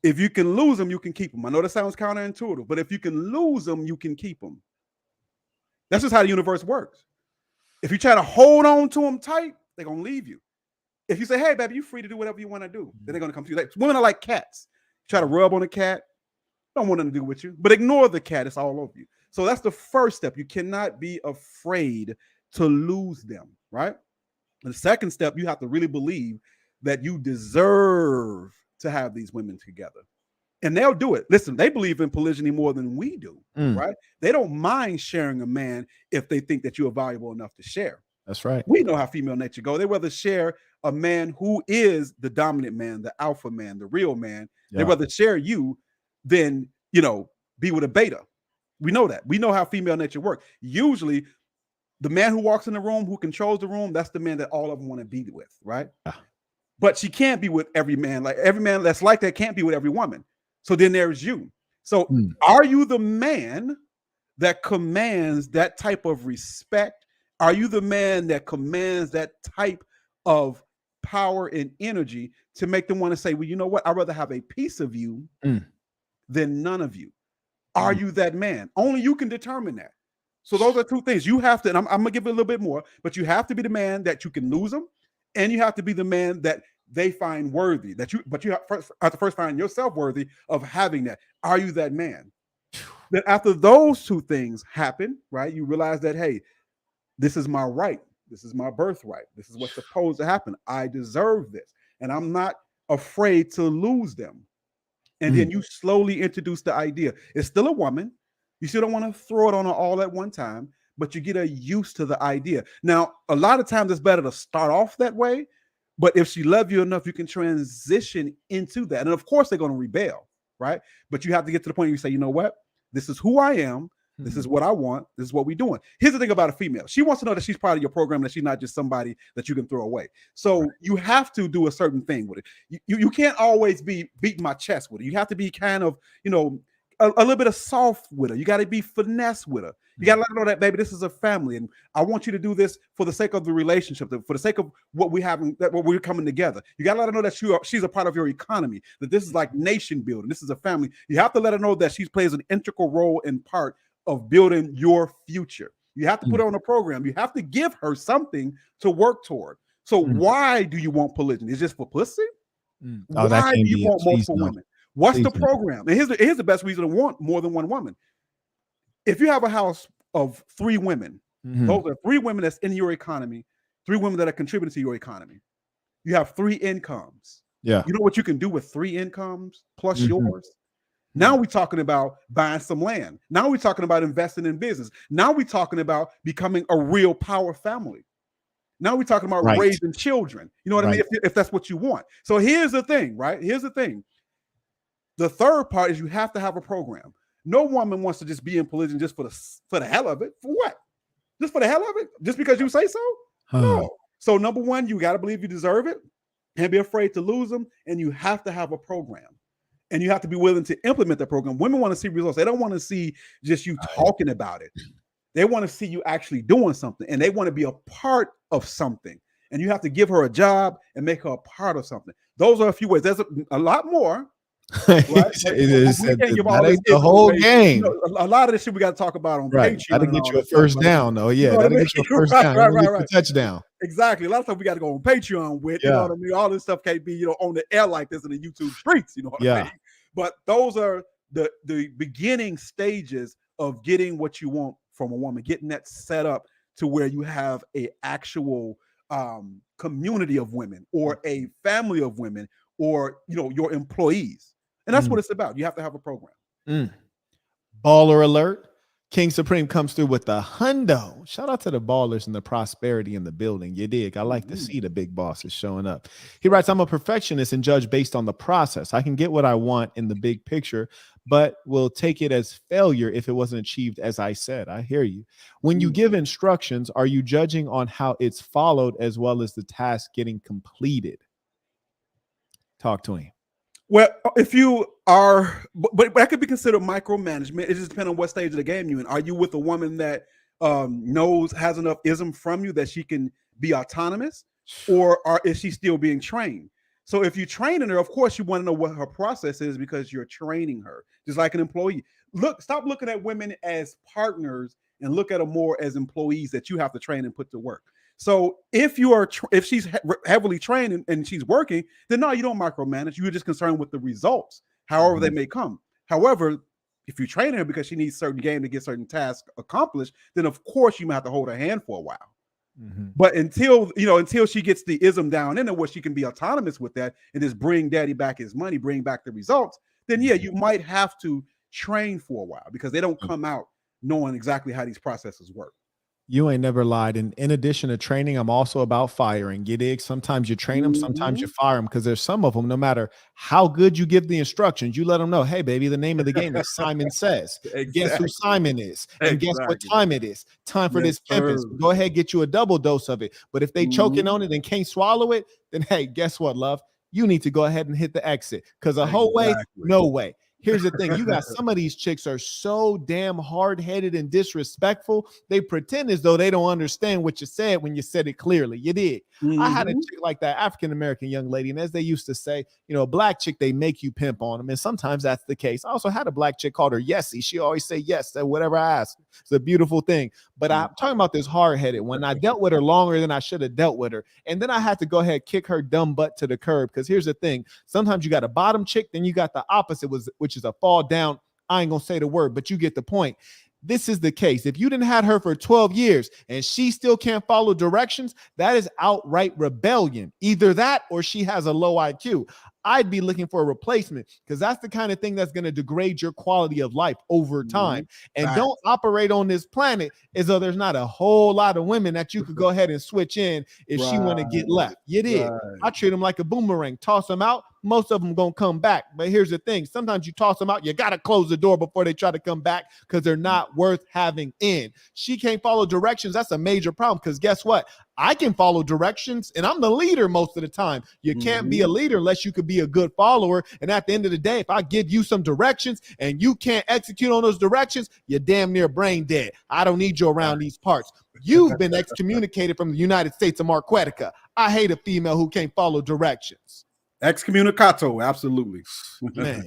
[SPEAKER 3] If you can lose them, you can keep them. I know that sounds counterintuitive, but if you can lose them, you can keep them. That's just how the universe works. If you try to hold on to them tight, they're going to leave you. If you say, hey, baby, you're free to do whatever you want to do, then they're going to come to you. Like, women are like cats. Try to rub on a cat, don't want nothing to do with you, but ignore the cat. It's all over you. So that's the first step. You cannot be afraid to lose them, right? And the second step, you have to really believe that you deserve to have these women together. And they'll do it. Listen, they believe in polygyny more than we do, right? They don't mind sharing a man if they think that you are valuable enough to share.
[SPEAKER 1] That's right.
[SPEAKER 3] We know how female nature go. They rather share a man who is the dominant man, the alpha man, the real man. Yeah. They rather share you than, be with a beta. We know that. We know how female nature works. Usually, the man who walks in the room, who controls the room, that's the man that all of them want to be with, right? Yeah. But she can't be with every man. Like every man that's like that can't be with every woman. So then there's you. So are you the man that commands that type of respect? Are you the man that commands that type of power and energy to make them want to say, well, you know what? I'd rather have a piece of you than none of you. Are you that man? Only you can determine that. So those are two things. You have to, and I'm going to give it a little bit more, but you have to be the man that you can lose them, and you have to be the man that they find worthy. But you have to first find yourself worthy of having that. Are you that man? Then after those two things happen, right, you realize that, hey, this is my right. This is my birthright. This is what's supposed to happen. I deserve this. And I'm not afraid to lose them. And then you slowly introduce the idea. It's still a woman. You still don't want to throw it on her all at one time, but you get her used to the idea. Now, a lot of times it's better to start off that way, But if she loves you enough, you can transition into that. And of course, they're going to rebel, right? But you have to get to the point where you say, you know what? This is who I am. This is what I want. This is what we're doing. Here's the thing about a female. She wants to know that she's part of your program, that she's not just somebody that you can throw away. So you have to do a certain thing with it. You can't always be beating my chest with it. You have to be kind of, you know, a little bit of soft with her. You got to be finesse with her. You got to let her know that, baby, this is a family, and I want you to do this for the sake of the relationship, for the sake of what we have, that what we're coming together. You got to let her know that she's a part of your economy, that this is like nation building. This is a family. You have to let her know that she plays an integral role and part of building your future. You have to put her on a program. You have to give her something to work toward. So why do you want polygyny? Is it just for pussy?
[SPEAKER 1] Oh,
[SPEAKER 3] why do you want multiple women? What's the
[SPEAKER 1] Please
[SPEAKER 3] program? And here's the best reason to want more than one woman. If you have a house of 3 women, those are 3 women that's in your economy, 3 women that are contributing to your economy. You have 3 incomes.
[SPEAKER 1] Yeah.
[SPEAKER 3] You know what you can do with 3 incomes plus yours? Now we're talking about buying some land. Now we're talking about investing in business. Now we're talking about becoming a real power family. Now we're talking about raising children. You know what I mean? If that's what you want. So here's the thing, right? Here's the thing. The third part is you have to have a program. No woman wants to just be in polygyny just for the hell of it. For what? Just for the hell of it? Just because you say so? No. So number one, you got to believe you deserve it and be afraid to lose them. And you have to have a program. And you have to be willing to implement the program. Women want to see results. They don't want to see just you talking about it. They want to see you actually doing something. And they want to be a part of something. And you have to give her a job and make her a part of something. Those are a few ways. There's a lot more. Right?
[SPEAKER 1] It is that ain't the whole game.
[SPEAKER 3] You know, a lot of this shit we got to talk about on Patreon.
[SPEAKER 1] That'll get you a first down, though. Yeah, that'll get you a first down. Right. Touchdown.
[SPEAKER 3] Exactly. A lot of stuff we got to go on Patreon with. You know what I mean? All this stuff can't be, you know, on the air like this in the YouTube streets. You know what I mean? But those are the beginning stages of getting what you want from a woman, getting that set up to where you have a actual community of women or a family of women or, you know, your employees. And that's what it's about. You have to have a program.
[SPEAKER 1] Baller alert. King Supreme comes through with the hundo. Shout out to the ballers and the prosperity in the building. You dig? I like to see the big bosses showing up. He writes, I'm a perfectionist and judge based on the process. I can get what I want in the big picture, but will take it as failure if it wasn't achieved as I said. I hear you. When you give instructions, are you judging on how it's followed as well as the task getting completed? Talk to him.
[SPEAKER 3] Well, if you are, but that could be considered micromanagement. It just depends on what stage of the game you're in. Are you with a woman that has enough ism from you that she can be autonomous, or is she still being trained? So if you're training her, of course you want to know what her process is because you're training her, just like an employee. Stop looking at women as partners and look at them more as employees that you have to train and put to work. So if she's heavily trained and she's working, then no, you don't micromanage. You're just concerned with the results, however they may come. However, if you train her because she needs certain game to get certain tasks accomplished, then of course you might have to hold her hand for a while. But until she gets the ism down in her where she can be autonomous with that and just bring daddy back his money, bring back the results, then yeah, you might have to train for a while because they don't come out knowing exactly how these processes work.
[SPEAKER 1] You ain't never lied. And in addition to training, I'm also about firing. You dig? Sometimes you train them, sometimes you fire them, because there's some of them, no matter how good you give the instructions, you let them know, hey, baby, the name of the game is Simon Says. Guess who Simon is? And guess what time it is? Time for this pimping. So go ahead, get you a double dose of it. But if they choking on it and can't swallow it, then hey, guess what, love? You need to go ahead and hit the exit, because a whole way, no way. Here's the thing. You got some of these chicks are so damn hard-headed and disrespectful. They pretend as though they don't understand what you said when you said it clearly. You did. I had a chick like that, African-American young lady. And as they used to say, you know, a black chick, they make you pimp on them. And sometimes that's the case. I also had a black chick called her Yessie. She always say yes to whatever I ask. It's a beautiful thing. But I'm talking about this hard-headed. When I dealt with her longer than I should have dealt with her. And then I had to go ahead, kick her dumb butt to the curb. Because here's the thing. Sometimes you got a bottom chick, then you got the opposite, which is a fall down. I ain't gonna say the word, but you get the point. this is the case. If you didn't had her for 12 years and she still can't follow directions, that is outright rebellion. Either that or she has a low IQ. I'd be looking for a replacement, because that's the kind of thing that's going to degrade your quality of life over time. And don't operate on this planet as though there's not a whole lot of women that you could go ahead and switch in if she want to get left. You did. I treat them like a boomerang. Toss them out. Most of them gonna come back. But here's the thing. Sometimes you toss them out. You got to close the door before they try to come back, because they're not worth having in. She can't follow directions. That's a major problem, because guess what? I can follow directions and I'm the leader most of the time. You can't be a leader unless you could be a good follower. And at the end of the day, if I give you some directions and you can't execute on those directions, you're damn near brain dead. I don't need you around these parts. You've been excommunicated from the United States of Marquettica. I hate a female who can't follow directions.
[SPEAKER 3] Excommunicato, absolutely.
[SPEAKER 1] Man,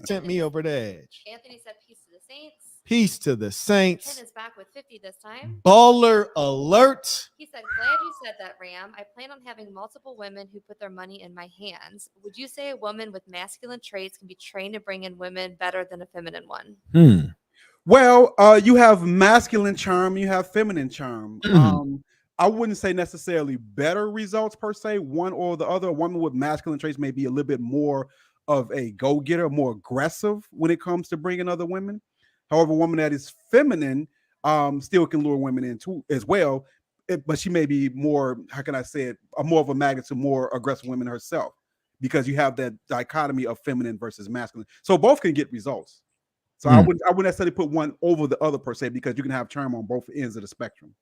[SPEAKER 1] sent me over the edge.
[SPEAKER 4] Anthony said peace to the saints.
[SPEAKER 1] Peace to the saints.
[SPEAKER 4] Ken is back with 50 this time.
[SPEAKER 1] Baller alert.
[SPEAKER 4] He said, glad you said that, Ram. I plan on having multiple women who put their money in my hands. Would you say a woman with masculine traits can be trained to bring in women better than a feminine one?
[SPEAKER 3] Well, you have masculine charm, you have feminine charm. I wouldn't say necessarily better results per se, one or the other. A woman with masculine traits may be a little bit more of a go-getter, more aggressive when it comes to bringing other women. However, a woman that is feminine still can lure women in too as well, but she may be more, how can I say it, more of a magnet to more aggressive women herself, because you have that dichotomy of feminine versus masculine. So both can get results. So I wouldn't necessarily put one over the other per se, because you can have charm on both ends of the spectrum.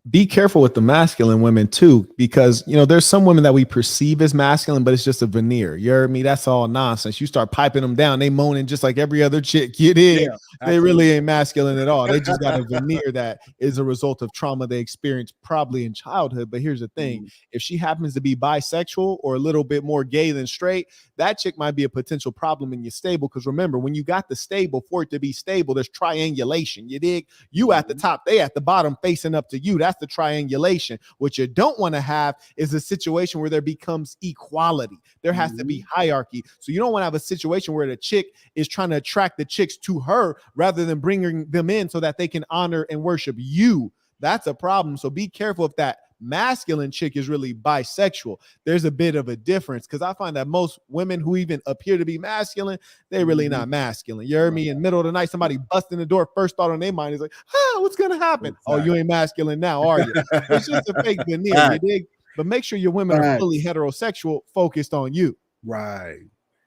[SPEAKER 1] Be careful with the masculine women too, because there's some women that we perceive as masculine, but it's just a veneer. You heard me? That's all nonsense. You start piping them down, they moaning just like every other chick. You did. Yeah, they really ain't masculine at all. They just got a veneer that is a result of trauma they experienced probably in childhood. But here's the thing: if she happens to be bisexual or a little bit more gay than straight, that chick might be a potential problem in your stable. Because remember, when you got the stable, for it to be stable, there's triangulation. You dig? You at the top, they at the bottom, facing up to you. That's the triangulation. What you don't want to have is a situation where there becomes equality. There has to be hierarchy. So you don't want to have a situation where the chick is trying to attract the chicks to her rather than bringing them in so that they can honor and worship you. That's a problem. So be careful if that masculine chick is really bisexual. There's a bit of a difference, because I find that most women who even appear to be masculine, they're really not masculine. You heard me? In the middle of the night, somebody busting the door, first thought on their mind is like, what's gonna happen? Oh, you ain't masculine now, are you? It's just a fake veneer, you dig? But make sure your women are fully heterosexual, focused on you.
[SPEAKER 3] Right.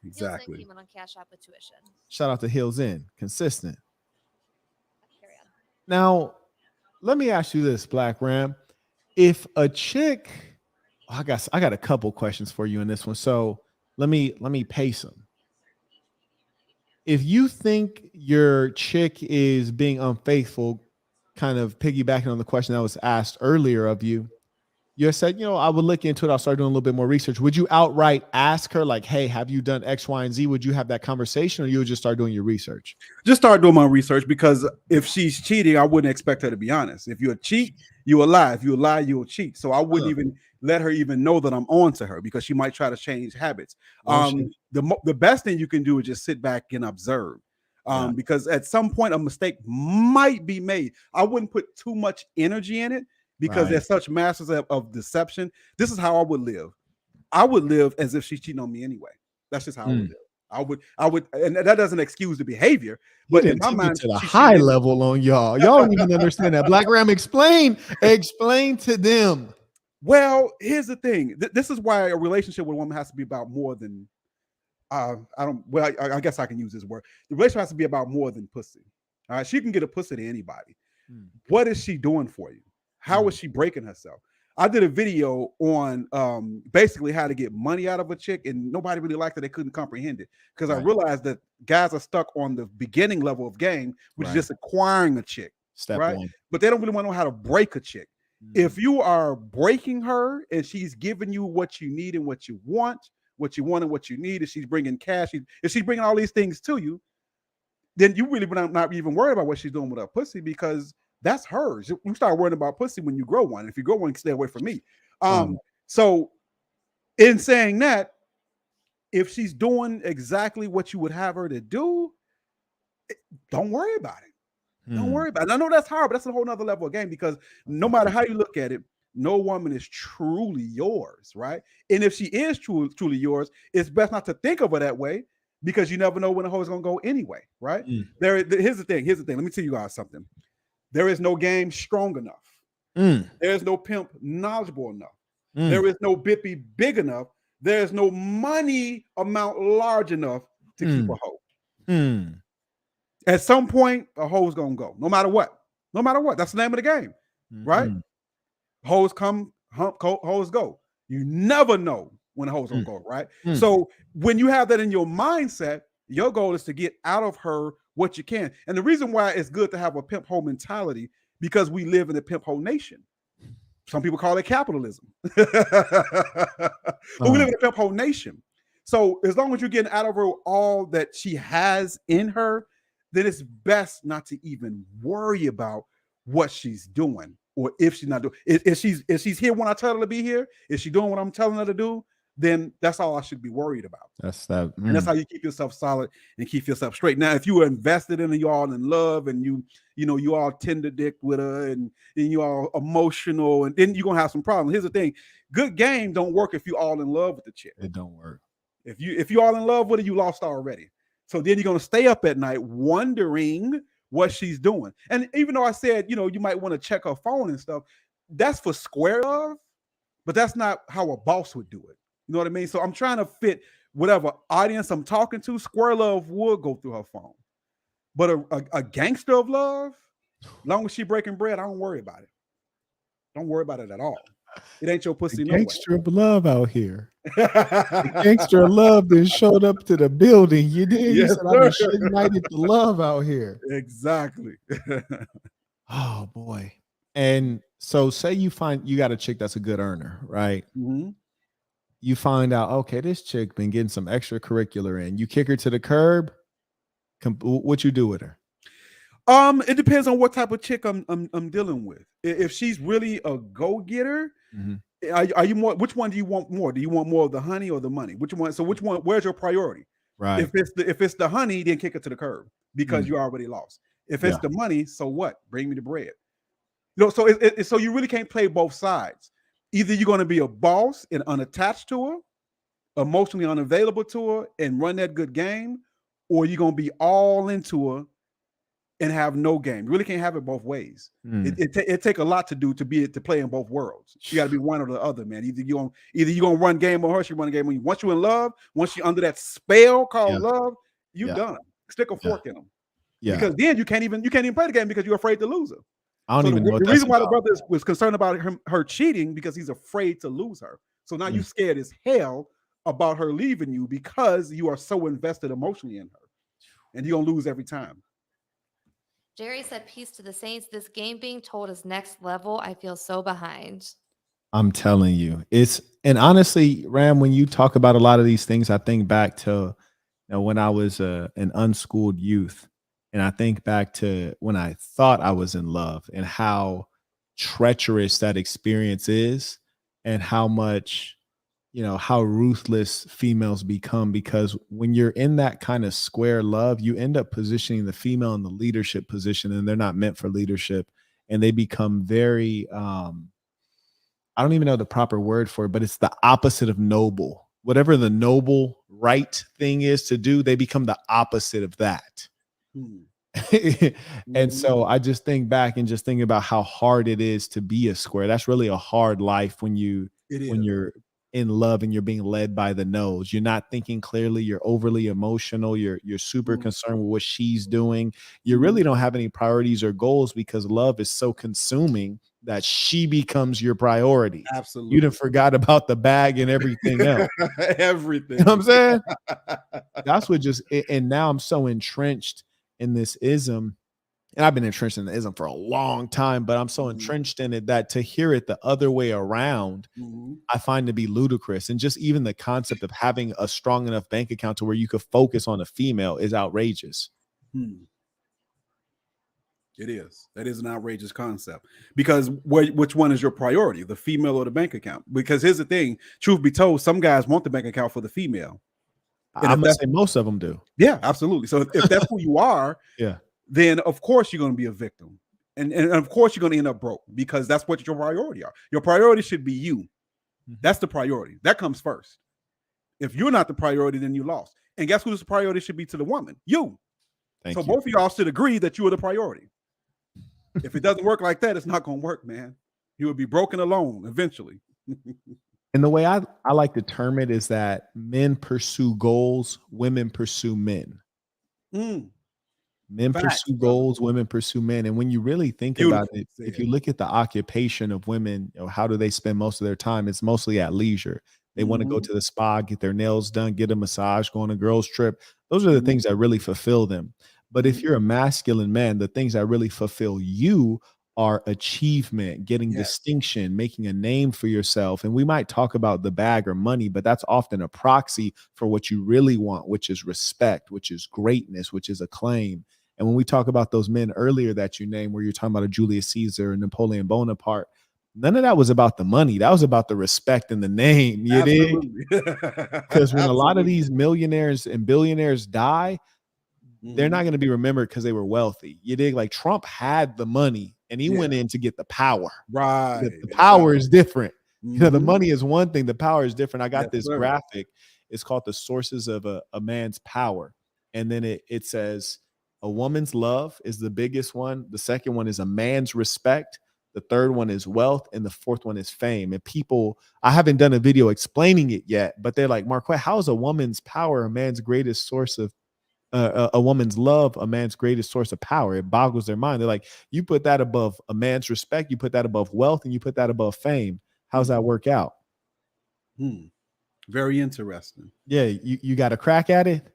[SPEAKER 3] Exactly.
[SPEAKER 4] Hills Inn came on Cash App with tuition.
[SPEAKER 1] Shout out to Hills Inn, consistent. Now, let me ask you this, Black Ram. If a chick, I got a couple questions for you in this one. So let me pace them. If you think your chick is being unfaithful, kind of piggybacking on the question that was asked earlier of you, you said, I would look into it. I'll start doing a little bit more research. Would you outright ask her, like, hey, have you done X, Y, and Z? Would you have that conversation, or you would just start doing your research?
[SPEAKER 3] Just start doing my research, because if she's cheating, I wouldn't expect her to be honest. If you're a cheat, you a lie. If you a lie, you'll cheat. So I wouldn't even let her even know that I'm on to her, because she might try to change habits. The best thing you can do is just sit back and observe. Because at some point a mistake might be made. I wouldn't put too much energy in it, because they're such masters of deception. This is how I would live. I would live as if she's cheating on me anyway. That's just how I would live. I would, and that doesn't excuse the behavior, but in my mind,
[SPEAKER 1] to the high level on y'all. Y'all don't even understand that. Black Ram, explain to them.
[SPEAKER 3] Well, here's the thing. This is why a relationship with a woman has to be about more than I guess I can use this word. The relationship has to be about more than pussy. All right, she can get a pussy to anybody. What is she doing for you? How is she breaking herself? I did a video on basically how to get money out of a chick, and nobody really liked it. They couldn't comprehend it, because I realized that guys are stuck on the beginning level of game, which is just acquiring a chick.
[SPEAKER 1] Step one.
[SPEAKER 3] But they don't really want to know how to break a chick. If you are breaking her and she's giving you what you need and what you want and what you need, if she's bringing cash, if she's bringing all these things to you, then you really not even worried about what she's doing with her pussy, because that's hers. You start worrying about pussy when you grow one. If you grow one, stay away from me. So in saying that, if she's doing exactly what you would have her to do, don't worry about it. Don't worry about it. I know that's hard, but that's a whole nother level of game because no matter how you look at it, no woman is truly yours, right? And if she is truly yours, it's best not to think of her that way because you never know when the hoe is going to go anyway, right? Here's the thing. Let me tell you guys something. There is no game strong enough. There is no pimp knowledgeable enough. There is no bippy big enough. There is no money amount large enough to keep a hoe. At some point, a hoe's gonna go, no matter what. No matter what. That's the name of the game, right? Hoes come, hoes go. You never know when a hoe's gonna go, right? So when you have that in your mindset, your goal is to get out of her what you can. And the reason why it's good to have a pimp hoe mentality, because we live in a pimp hoe nation. Some people call it capitalism. But we live in a pimp hoe nation. So as long as you're getting out of her all that she has in her, then it's best not to even worry about what she's doing or if she's not doing. If she's here when I tell her to be here, is she doing what I'm telling her to do? Then that's all I should be worried about.
[SPEAKER 1] That's that.
[SPEAKER 3] And that's how you keep yourself solid and keep yourself straight. Now, if you were invested in her, you all in love, and you all tender dick with her, and you all emotional, and then you're gonna have some problems. Here's the thing: good game don't work if you all in love with the chick.
[SPEAKER 1] It don't work.
[SPEAKER 3] If you all in love with her, you lost already. So then you're gonna stay up at night wondering what she's doing. And even though I said, you might want to check her phone and stuff, that's for square love, but that's not how a boss would do it. You know what I mean? So I'm trying to fit whatever audience I'm talking to. Square love would go through her phone, but a gangster of love, as long as she breaking bread, I don't worry about it. Don't worry about it at all. It ain't your pussy.
[SPEAKER 1] The gangster of love out here. The gangster of love that showed up to the building. You did.
[SPEAKER 3] Yes,
[SPEAKER 1] you said, I'm ignited the love out here.
[SPEAKER 3] Exactly.
[SPEAKER 1] Oh boy. And so say you got a chick that's a good earner, right? You find out, okay, this chick been getting some extracurricular in. You kick her to the curb. What you do with her?
[SPEAKER 3] It depends on what type of chick I'm dealing with. If she's really a go-getter, are you more? Which one do you want more? Do you want more of the honey or the money? Which one? So which one? Where's your priority?
[SPEAKER 1] Right.
[SPEAKER 3] If it's the honey, then kick it to the curb because you already lost. If it's the money, so what? Bring me the bread. So you really can't play both sides. Either you're going to be a boss and unattached to her, emotionally unavailable to her, and run that good game, or you're going to be all into her and have no game. You really can't have it both ways. It take a lot to do to play in both worlds. You got to be one or the other, man. Either you're gonna run game on her, she run a game on you. Once you're in love, once you're under that spell called love, you done. Stick a fork in them. Yeah. Because then you can't even play the game because you're afraid to lose her.
[SPEAKER 1] I don't even know
[SPEAKER 3] the reason why the brother was concerned about her cheating because he's afraid to lose her. So now you scared as hell about her leaving you because you are so invested emotionally in her, and you're gonna lose every time.
[SPEAKER 4] Jerry said, peace to the saints. This game being told is next level. I feel so behind.
[SPEAKER 1] I'm telling you, and honestly, Ram, when you talk about a lot of these things, I think back to when I was an unschooled youth, and I think back to when I thought I was in love and how treacherous that experience is, and how much, how ruthless females become, because when you're in that kind of square love, you end up positioning the female in the leadership position, and they're not meant for leadership, and they become very, I don't even know the proper word for it, but it's the opposite of noble. Whatever the noble right thing is to do, they become the opposite of that. And so I just think back and just think about how hard it is to be a square. That's really a hard life when you're in love and you're being led by the nose. You're not thinking clearly. You're overly emotional. You're super concerned with what she's doing. You really don't have any priorities or goals because love is so consuming that she becomes your priority.
[SPEAKER 3] Absolutely.
[SPEAKER 1] You done forgot about the bag and everything else.
[SPEAKER 3] Everything.
[SPEAKER 1] You know what I'm saying? That's what and now I'm so entrenched in this ism. And I've been entrenched in the ism for a long time, but I'm so entrenched in it that to hear it the other way around, I find to be ludicrous. And just even the concept of having a strong enough bank account to where you could focus on a female is outrageous.
[SPEAKER 3] It is. That is an outrageous concept because which one is your priority, the female or the bank account? Because here's the thing, truth be told, some guys want the bank account for the female.
[SPEAKER 1] I'm gonna say most of them do.
[SPEAKER 3] Yeah, absolutely. So if that's who you are, then of course you're going to be a victim. And of course you're going to end up broke because that's what your priority are. Your priority should be you. That's the priority. That comes first. If you're not the priority, then you lost. And guess who's the priority should be to the woman? You.
[SPEAKER 1] Thank
[SPEAKER 3] so
[SPEAKER 1] you.
[SPEAKER 3] both of y'all should agree that you are the priority. If it doesn't work like that, it's not going to work, man. You will be broken alone eventually.
[SPEAKER 1] And the way I like to term it is that men pursue goals, women pursue men. Men pursue goals, women pursue men. And when you really think about it, if you look at the occupation of women, how do they spend most of their time? It's mostly at leisure. They want to go to the spa, get their nails done, get a massage, go on a girls' trip. Those are the things that really fulfill them. But if you're a masculine man, the things that really fulfill you are achievement, getting distinction, making a name for yourself. And we might talk about the bag or money, but that's often a proxy for what you really want, which is respect, which is greatness, which is acclaim. And when we talk about those men earlier that you named, where you're talking about a Julius Caesar and Napoleon Bonaparte, none of that was about the money. That was about the respect and the name. You dig? Because when a lot of these millionaires and billionaires die, they're not going to be remembered because they were wealthy. You dig? Like Trump had the money and he went in to get the power.
[SPEAKER 3] Right.
[SPEAKER 1] The power is different. The money is one thing. The power is different. I got this graphic. It's called The Sources of a Man's Power. And then it says, a woman's love is the biggest one. The second one is a man's respect. The third one is wealth. And the fourth one is fame. And people, I haven't done a video explaining it yet, but they're like, Marquett, how is a woman's power a man's greatest source of, a woman's love a man's greatest source of power? It boggles their mind. They're like, you put that above a man's respect, you put that above wealth, and you put that above fame. How's that work out?
[SPEAKER 3] Very interesting.
[SPEAKER 1] Yeah, you got a crack at it?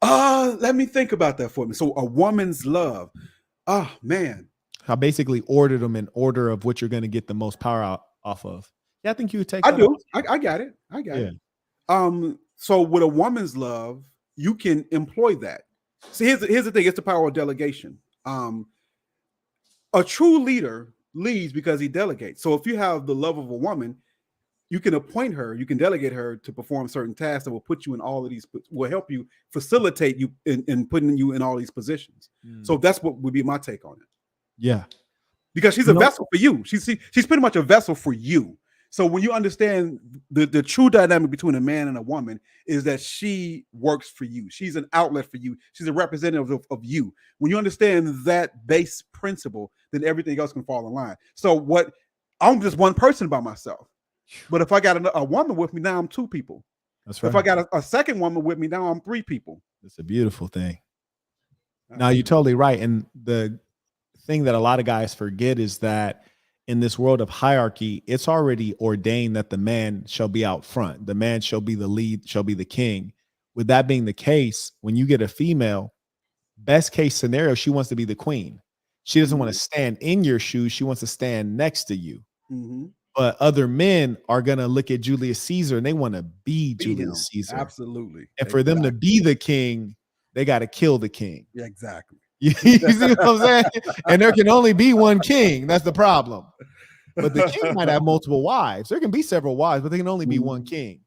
[SPEAKER 3] Let me think about that for me. So a woman's love. Oh man.
[SPEAKER 1] I basically ordered them in order of what you're going to get the most power out off of. Yeah, I think you would take.
[SPEAKER 3] I do. I got it. I got it. So with a woman's love, you can employ that. See, here's the thing. It's the power of delegation. A true leader leads because he delegates. So if you have the love of a woman, you can appoint her, you can delegate her to perform certain tasks that will put you in all of these, will help you facilitate you in putting you in all these positions. So that's what would be my take on it.
[SPEAKER 1] Yeah.
[SPEAKER 3] Because she's a vessel for you. She's pretty much a vessel for you. So when you understand the true dynamic between a man and a woman is that she works for you. She's an outlet for you. She's a representative of you. When you understand that base principle, then everything else can fall in line. So I'm just one person by myself. But if I got a woman with me, now I'm two people.
[SPEAKER 1] That's right.
[SPEAKER 3] If I got a second woman with me, now I'm three people.
[SPEAKER 1] It's a beautiful thing. Now you're totally right. And the thing that a lot of guys forget is that in this world of hierarchy, it's already ordained that the man shall be out front. The man shall be the lead, shall be the king. With that being the case, when you get a female, best case scenario, she wants to be the queen. She doesn't want to stand in your shoes. She wants to stand next to you. But other men are going to look at Julius Caesar and they want to be Julius Caesar.
[SPEAKER 3] Absolutely.
[SPEAKER 1] And for them to be the king, they got to kill the king.
[SPEAKER 3] Yeah, exactly.
[SPEAKER 1] You see what I'm saying? And there can only be one king. That's the problem. But the king might have multiple wives. There can be several wives, but there can only be one king.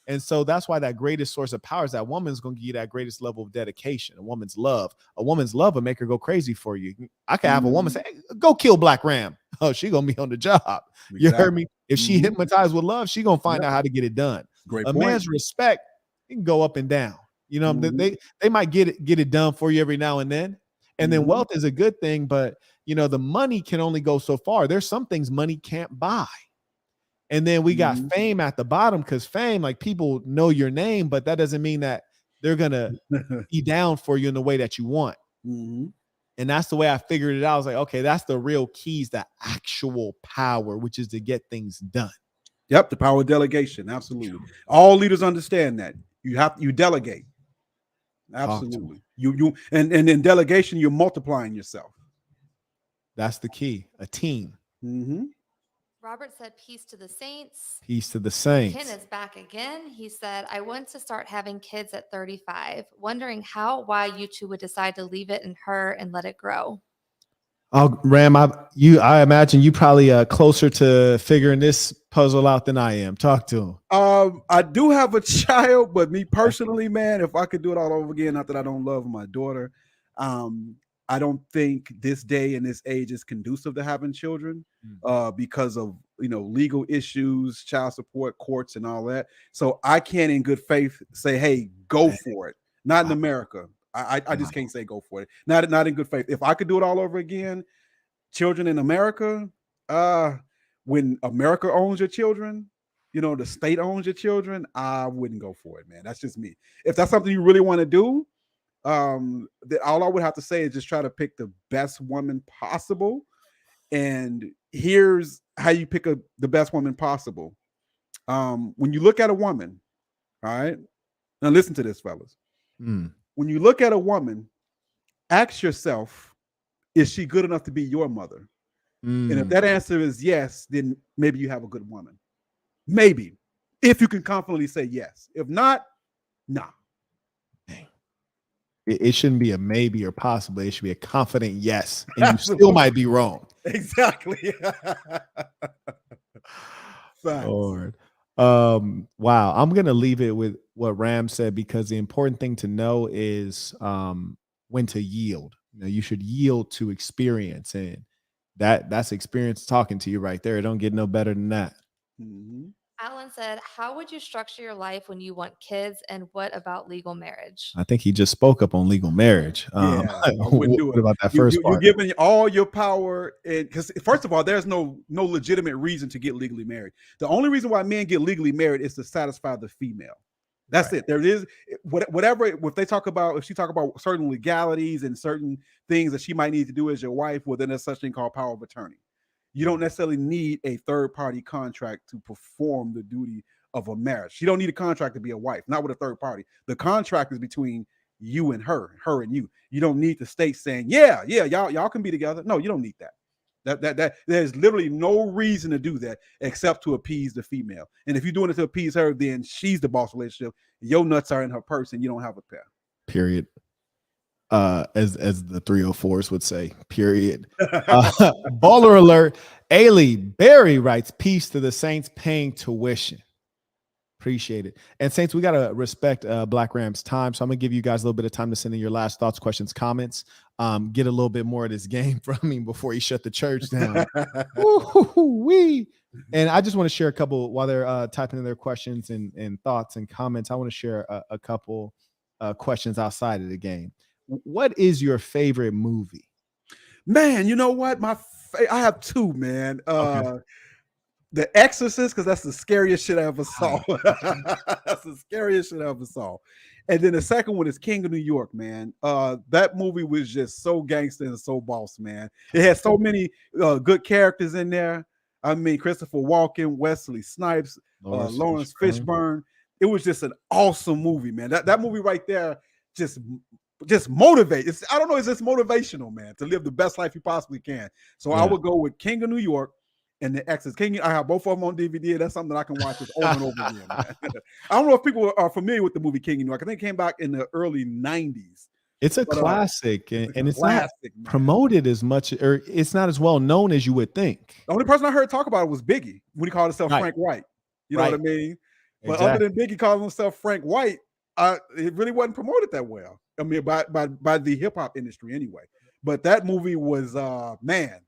[SPEAKER 1] And so that's why that greatest source of power is that woman's going to give you that greatest level of dedication. A woman's love will make her go crazy for you. I can have a woman say, hey, go kill Black Ram. Oh, she going to be on the job. Exactly. You heard me? If she hypnotized with love, she going to find out how to get it done. Great point. Man's respect, it can go up and down. You know, they might get it done for you every now and then. And then wealth is a good thing, but you know, the money can only go so far. There's some things money can't buy. And then we got fame at the bottom, because fame, like, people know your name, but that doesn't mean that they're gonna be down for you in the way that you want. And that's the way I figured it out. I was like, okay, that's the real keys, the actual power, which is to get things done.
[SPEAKER 3] Yep, the power of delegation. Absolutely. All leaders understand that. You delegate. Absolutely. And in delegation, you're multiplying yourself.
[SPEAKER 1] That's the key. A team.
[SPEAKER 4] Robert said, peace to the saints.
[SPEAKER 1] Peace to the saints.
[SPEAKER 4] Ken is back again. He said, I want to start having kids at 35. Wondering why you two would decide to leave it in her and let it grow.
[SPEAKER 1] Oh, Ram, I imagine you probably closer to figuring this puzzle out than I am. Talk to him.
[SPEAKER 3] I do have a child, but me personally, man, if I could do it all over again, not that I don't love my daughter, I don't think this day and this age is conducive to having children because of, you know, legal issues, child support, courts, and all that. So I can't in good faith say, hey, go for it. Not in America. I just can't say go for it. Not in good faith. If I could do it all over again, children in America, when America owns your children, you know, the state owns your children, I wouldn't go for it, man. That's just me. If that's something you really want to do, that all I would have to say is just try to pick the best woman possible. And here's how you pick the best woman possible. When you look at a woman, all right, now listen to this, fellas. When you look at a woman, ask yourself, is she good enough to be your mother? And if that answer is yes, then maybe you have a good woman. Maybe, if you can confidently say yes. If not, nah.
[SPEAKER 1] It shouldn't be a maybe or possibly. It should be a confident yes. And you still might be wrong.
[SPEAKER 3] Exactly.
[SPEAKER 1] Lord. Wow. I'm going to leave it with what Ram said, because the important thing to know is when to yield. You know, you should yield to experience, and that's experience talking to you right there. It don't get no better than that.
[SPEAKER 4] Alan said, how would you structure your life when you want kids, and what about legal marriage?
[SPEAKER 1] I think he just spoke up on legal marriage.
[SPEAKER 3] I wouldn't do it.
[SPEAKER 1] What about that first part?
[SPEAKER 3] You're giving all your power, because first of all, there's no legitimate reason to get legally married. The only reason why men get legally married is to satisfy the female. That's it. There is whatever. If she talk about certain legalities and certain things that she might need to do as your wife, well, then there's such thing called power of attorney. You don't necessarily need a third-party contract to perform the duty of a marriage. You don't need a contract to be a wife, not with a third party. The contract is between you and her and you. You don't need the state saying, yeah, y'all can be together. No, you don't need that. That there's literally no reason to do that except to appease the female. And if you're doing it to appease her, then she's the boss relationship. Your nuts are in her purse, and you don't have a pair.
[SPEAKER 1] Period. As the 304s would say, period. Baller alert. Ailey Barry writes, peace to the Saints paying tuition. Appreciate it. And Saints, we got to respect Black Ram's time. So I'm going to give you guys a little bit of time to send in your last thoughts, questions, comments. Get a little bit more of this game from him before he shut the church down. Woo-hoo-hoo-wee. And I just want to share a couple while they're typing in their questions and thoughts and comments. I want to share a couple questions outside of the game. What is your favorite movie?
[SPEAKER 3] Man, you know what? I have two, man. Okay. The Exorcist, because that's the scariest shit I ever saw. That's the scariest shit I ever saw. And then the second one is King of New York, man. That movie was just so gangster and so boss, man. It had so many good characters in there. I mean, Christopher Walken, Wesley Snipes, Lawrence Fishburne. It was just an awesome movie, man. That movie right there just motivates. I don't know, it's just motivational, man, to live the best life you possibly can. So I would go with King of New York and the Exorcist. I have both of them on DVD. That's something that I can watch this over and over again, man. I don't know if people are familiar with the movie King of New York. I think it came back in the early 90s.
[SPEAKER 1] It's a classic, and it's classic, not promoted as much, or it's not as well known as you would think.
[SPEAKER 3] The only person I heard talk about it was Biggie when he called himself Frank White. You know what I mean? But other than Biggie calling himself Frank White, it really wasn't promoted that well. I mean, by the hip hop industry anyway. But that movie was man,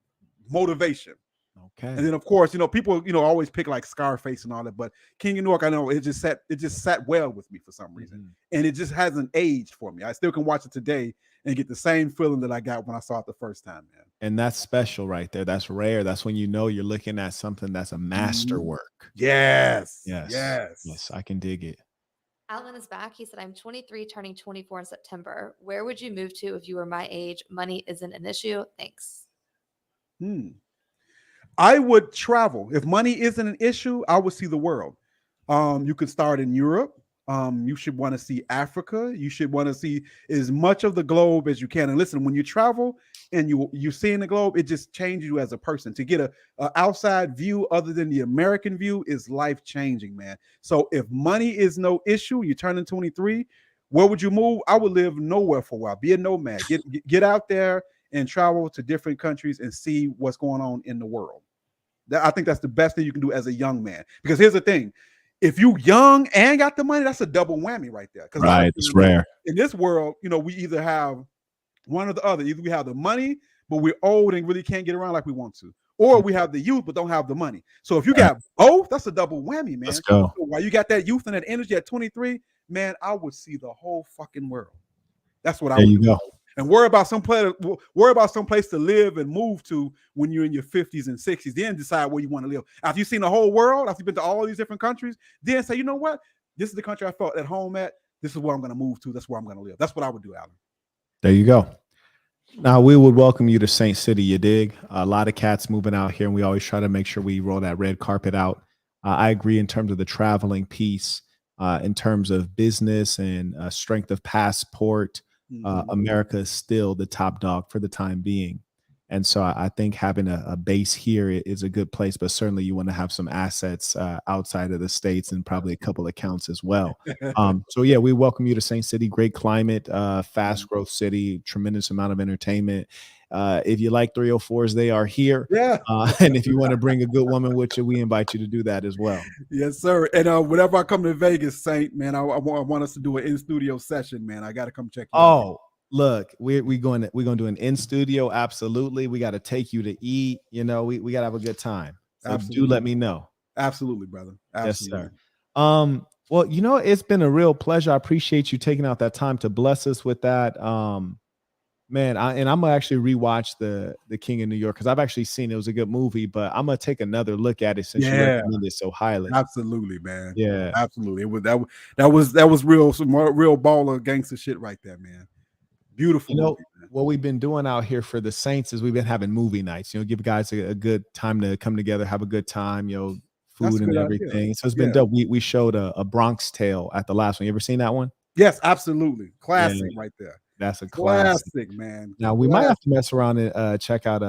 [SPEAKER 3] motivation. Okay. And then of course, you know, people, you know, always pick like Scarface and all that, but King of New York, I know it just sat well with me for some reason. And it just hasn't aged for me. I still can watch it today and get the same feeling that I got when I saw it the first time, man.
[SPEAKER 1] And that's special right there. That's rare. That's when you know you're looking at something that's a masterwork.
[SPEAKER 3] Yes.
[SPEAKER 1] I can dig it.
[SPEAKER 4] Alan is back. He said, I'm 23, turning 24 in September. Where would you move to if you were my age? Money isn't an issue. Thanks.
[SPEAKER 3] I would travel. If money isn't an issue, I would see the world. You could start in Europe. You should want to see Africa. You should want to see as much of the globe as you can. And listen, when you travel and you're seeing the globe, it just changes you as a person. To get a outside view other than the American view is life-changing, man. So if money is no issue, you're turning 23, where would you move? I would live nowhere for a while. Be a nomad. Get out there and travel to different countries and see what's going on in the world. I think that's the best thing you can do as a young man. Because here's the thing. If you young and got the money, that's a double whammy right there.
[SPEAKER 1] Right, it's rare.
[SPEAKER 3] In this world, you know, we either have One or the other. Either we have the money, but we're old and really can't get around like we want to, or we have the youth but don't have the money. So if you got both, that's a double whammy, man.
[SPEAKER 1] Let's go.
[SPEAKER 3] So while you got that youth and that energy at 23, man, I would see the whole fucking world. That's what I would do. And worry about some place to live and move to when you're in your 50s and 60s. Then decide where you want to live. After you've seen the whole world, after you've been to all these different countries, then say, you know what? This is the country I felt at home at. This is where I'm going to move to. That's where I'm going to live. That's what I would do, Alan.
[SPEAKER 1] There you go. Now we would welcome you to Saint City. You dig? A lot of cats moving out here, and we always try to make sure we roll that red carpet out. I agree in terms of the traveling piece, in terms of business and strength of passport. America is still the top dog for the time being. And so I think having a base here is a good place, but certainly you want to have some assets outside of the States and probably a couple accounts as well. So yeah, we welcome you to Saint City. Great climate, fast growth city, tremendous amount of entertainment. If you like 304s, they are here.
[SPEAKER 3] Yeah.
[SPEAKER 1] And if you want to bring a good woman with you, we invite you to do that as well.
[SPEAKER 3] Yes, sir. And whenever I come to Vegas, Saint, man, I want us to do an in-studio session, man. I got to come check you out.
[SPEAKER 1] Look, we're going to do an in studio. Absolutely. We got to take you to eat. You know, we got to have a good time. So do let me know.
[SPEAKER 3] Absolutely, brother. Absolutely.
[SPEAKER 1] Yes, sir. Well, you know, it's been a real pleasure. I appreciate you taking out that time to bless us with that. Man, I'm gonna actually rewatch the King of New York because I've actually seen it. It was a good movie, but I'm gonna take another look at it since you recommended it so highly.
[SPEAKER 3] Absolutely, man.
[SPEAKER 1] Yeah,
[SPEAKER 3] absolutely. It was that was real, some real baller gangster shit right there, man. Beautiful.
[SPEAKER 1] You know,
[SPEAKER 3] movie,
[SPEAKER 1] what we've been doing out here for the Saints is we've been having movie nights. You know, give guys a good time to come together, have a good time. You know, food and everything. Idea. So it's been dope. We showed a Bronx Tale at the last one. You ever seen that one?
[SPEAKER 3] Yes, absolutely. Classic right there.
[SPEAKER 1] That's a classic,
[SPEAKER 3] man.
[SPEAKER 1] Now we might have to mess around and check out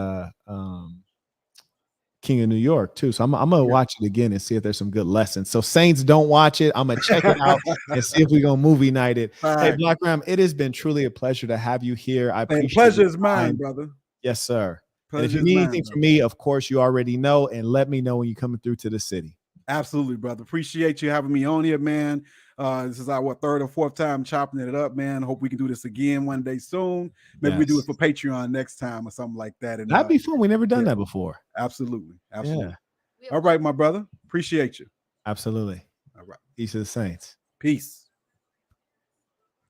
[SPEAKER 1] King of New York too. So I'm gonna watch it again and see if there's some good lessons. So Saints, don't watch it. I'm gonna check it out and see if we're gonna movie night it. Hey, Black Ram, it has been truly a pleasure to have you here. I appreciate it.
[SPEAKER 3] Pleasure is mine, brother.
[SPEAKER 1] Yes, sir. And if you need anything from me, of course, you already know, and let me know when you're coming through to the city.
[SPEAKER 3] Absolutely, brother. Appreciate you having me on here, man. This is our third or fourth time chopping it up, man. Hope we can do this again one day soon. Maybe we do it for Patreon next time or something like that. And
[SPEAKER 1] that'd be fun. We never done that before.
[SPEAKER 3] Absolutely. Absolutely. Yeah. All right, my brother. Appreciate you.
[SPEAKER 1] Absolutely.
[SPEAKER 3] All right.
[SPEAKER 1] Peace to the Saints.
[SPEAKER 3] Peace.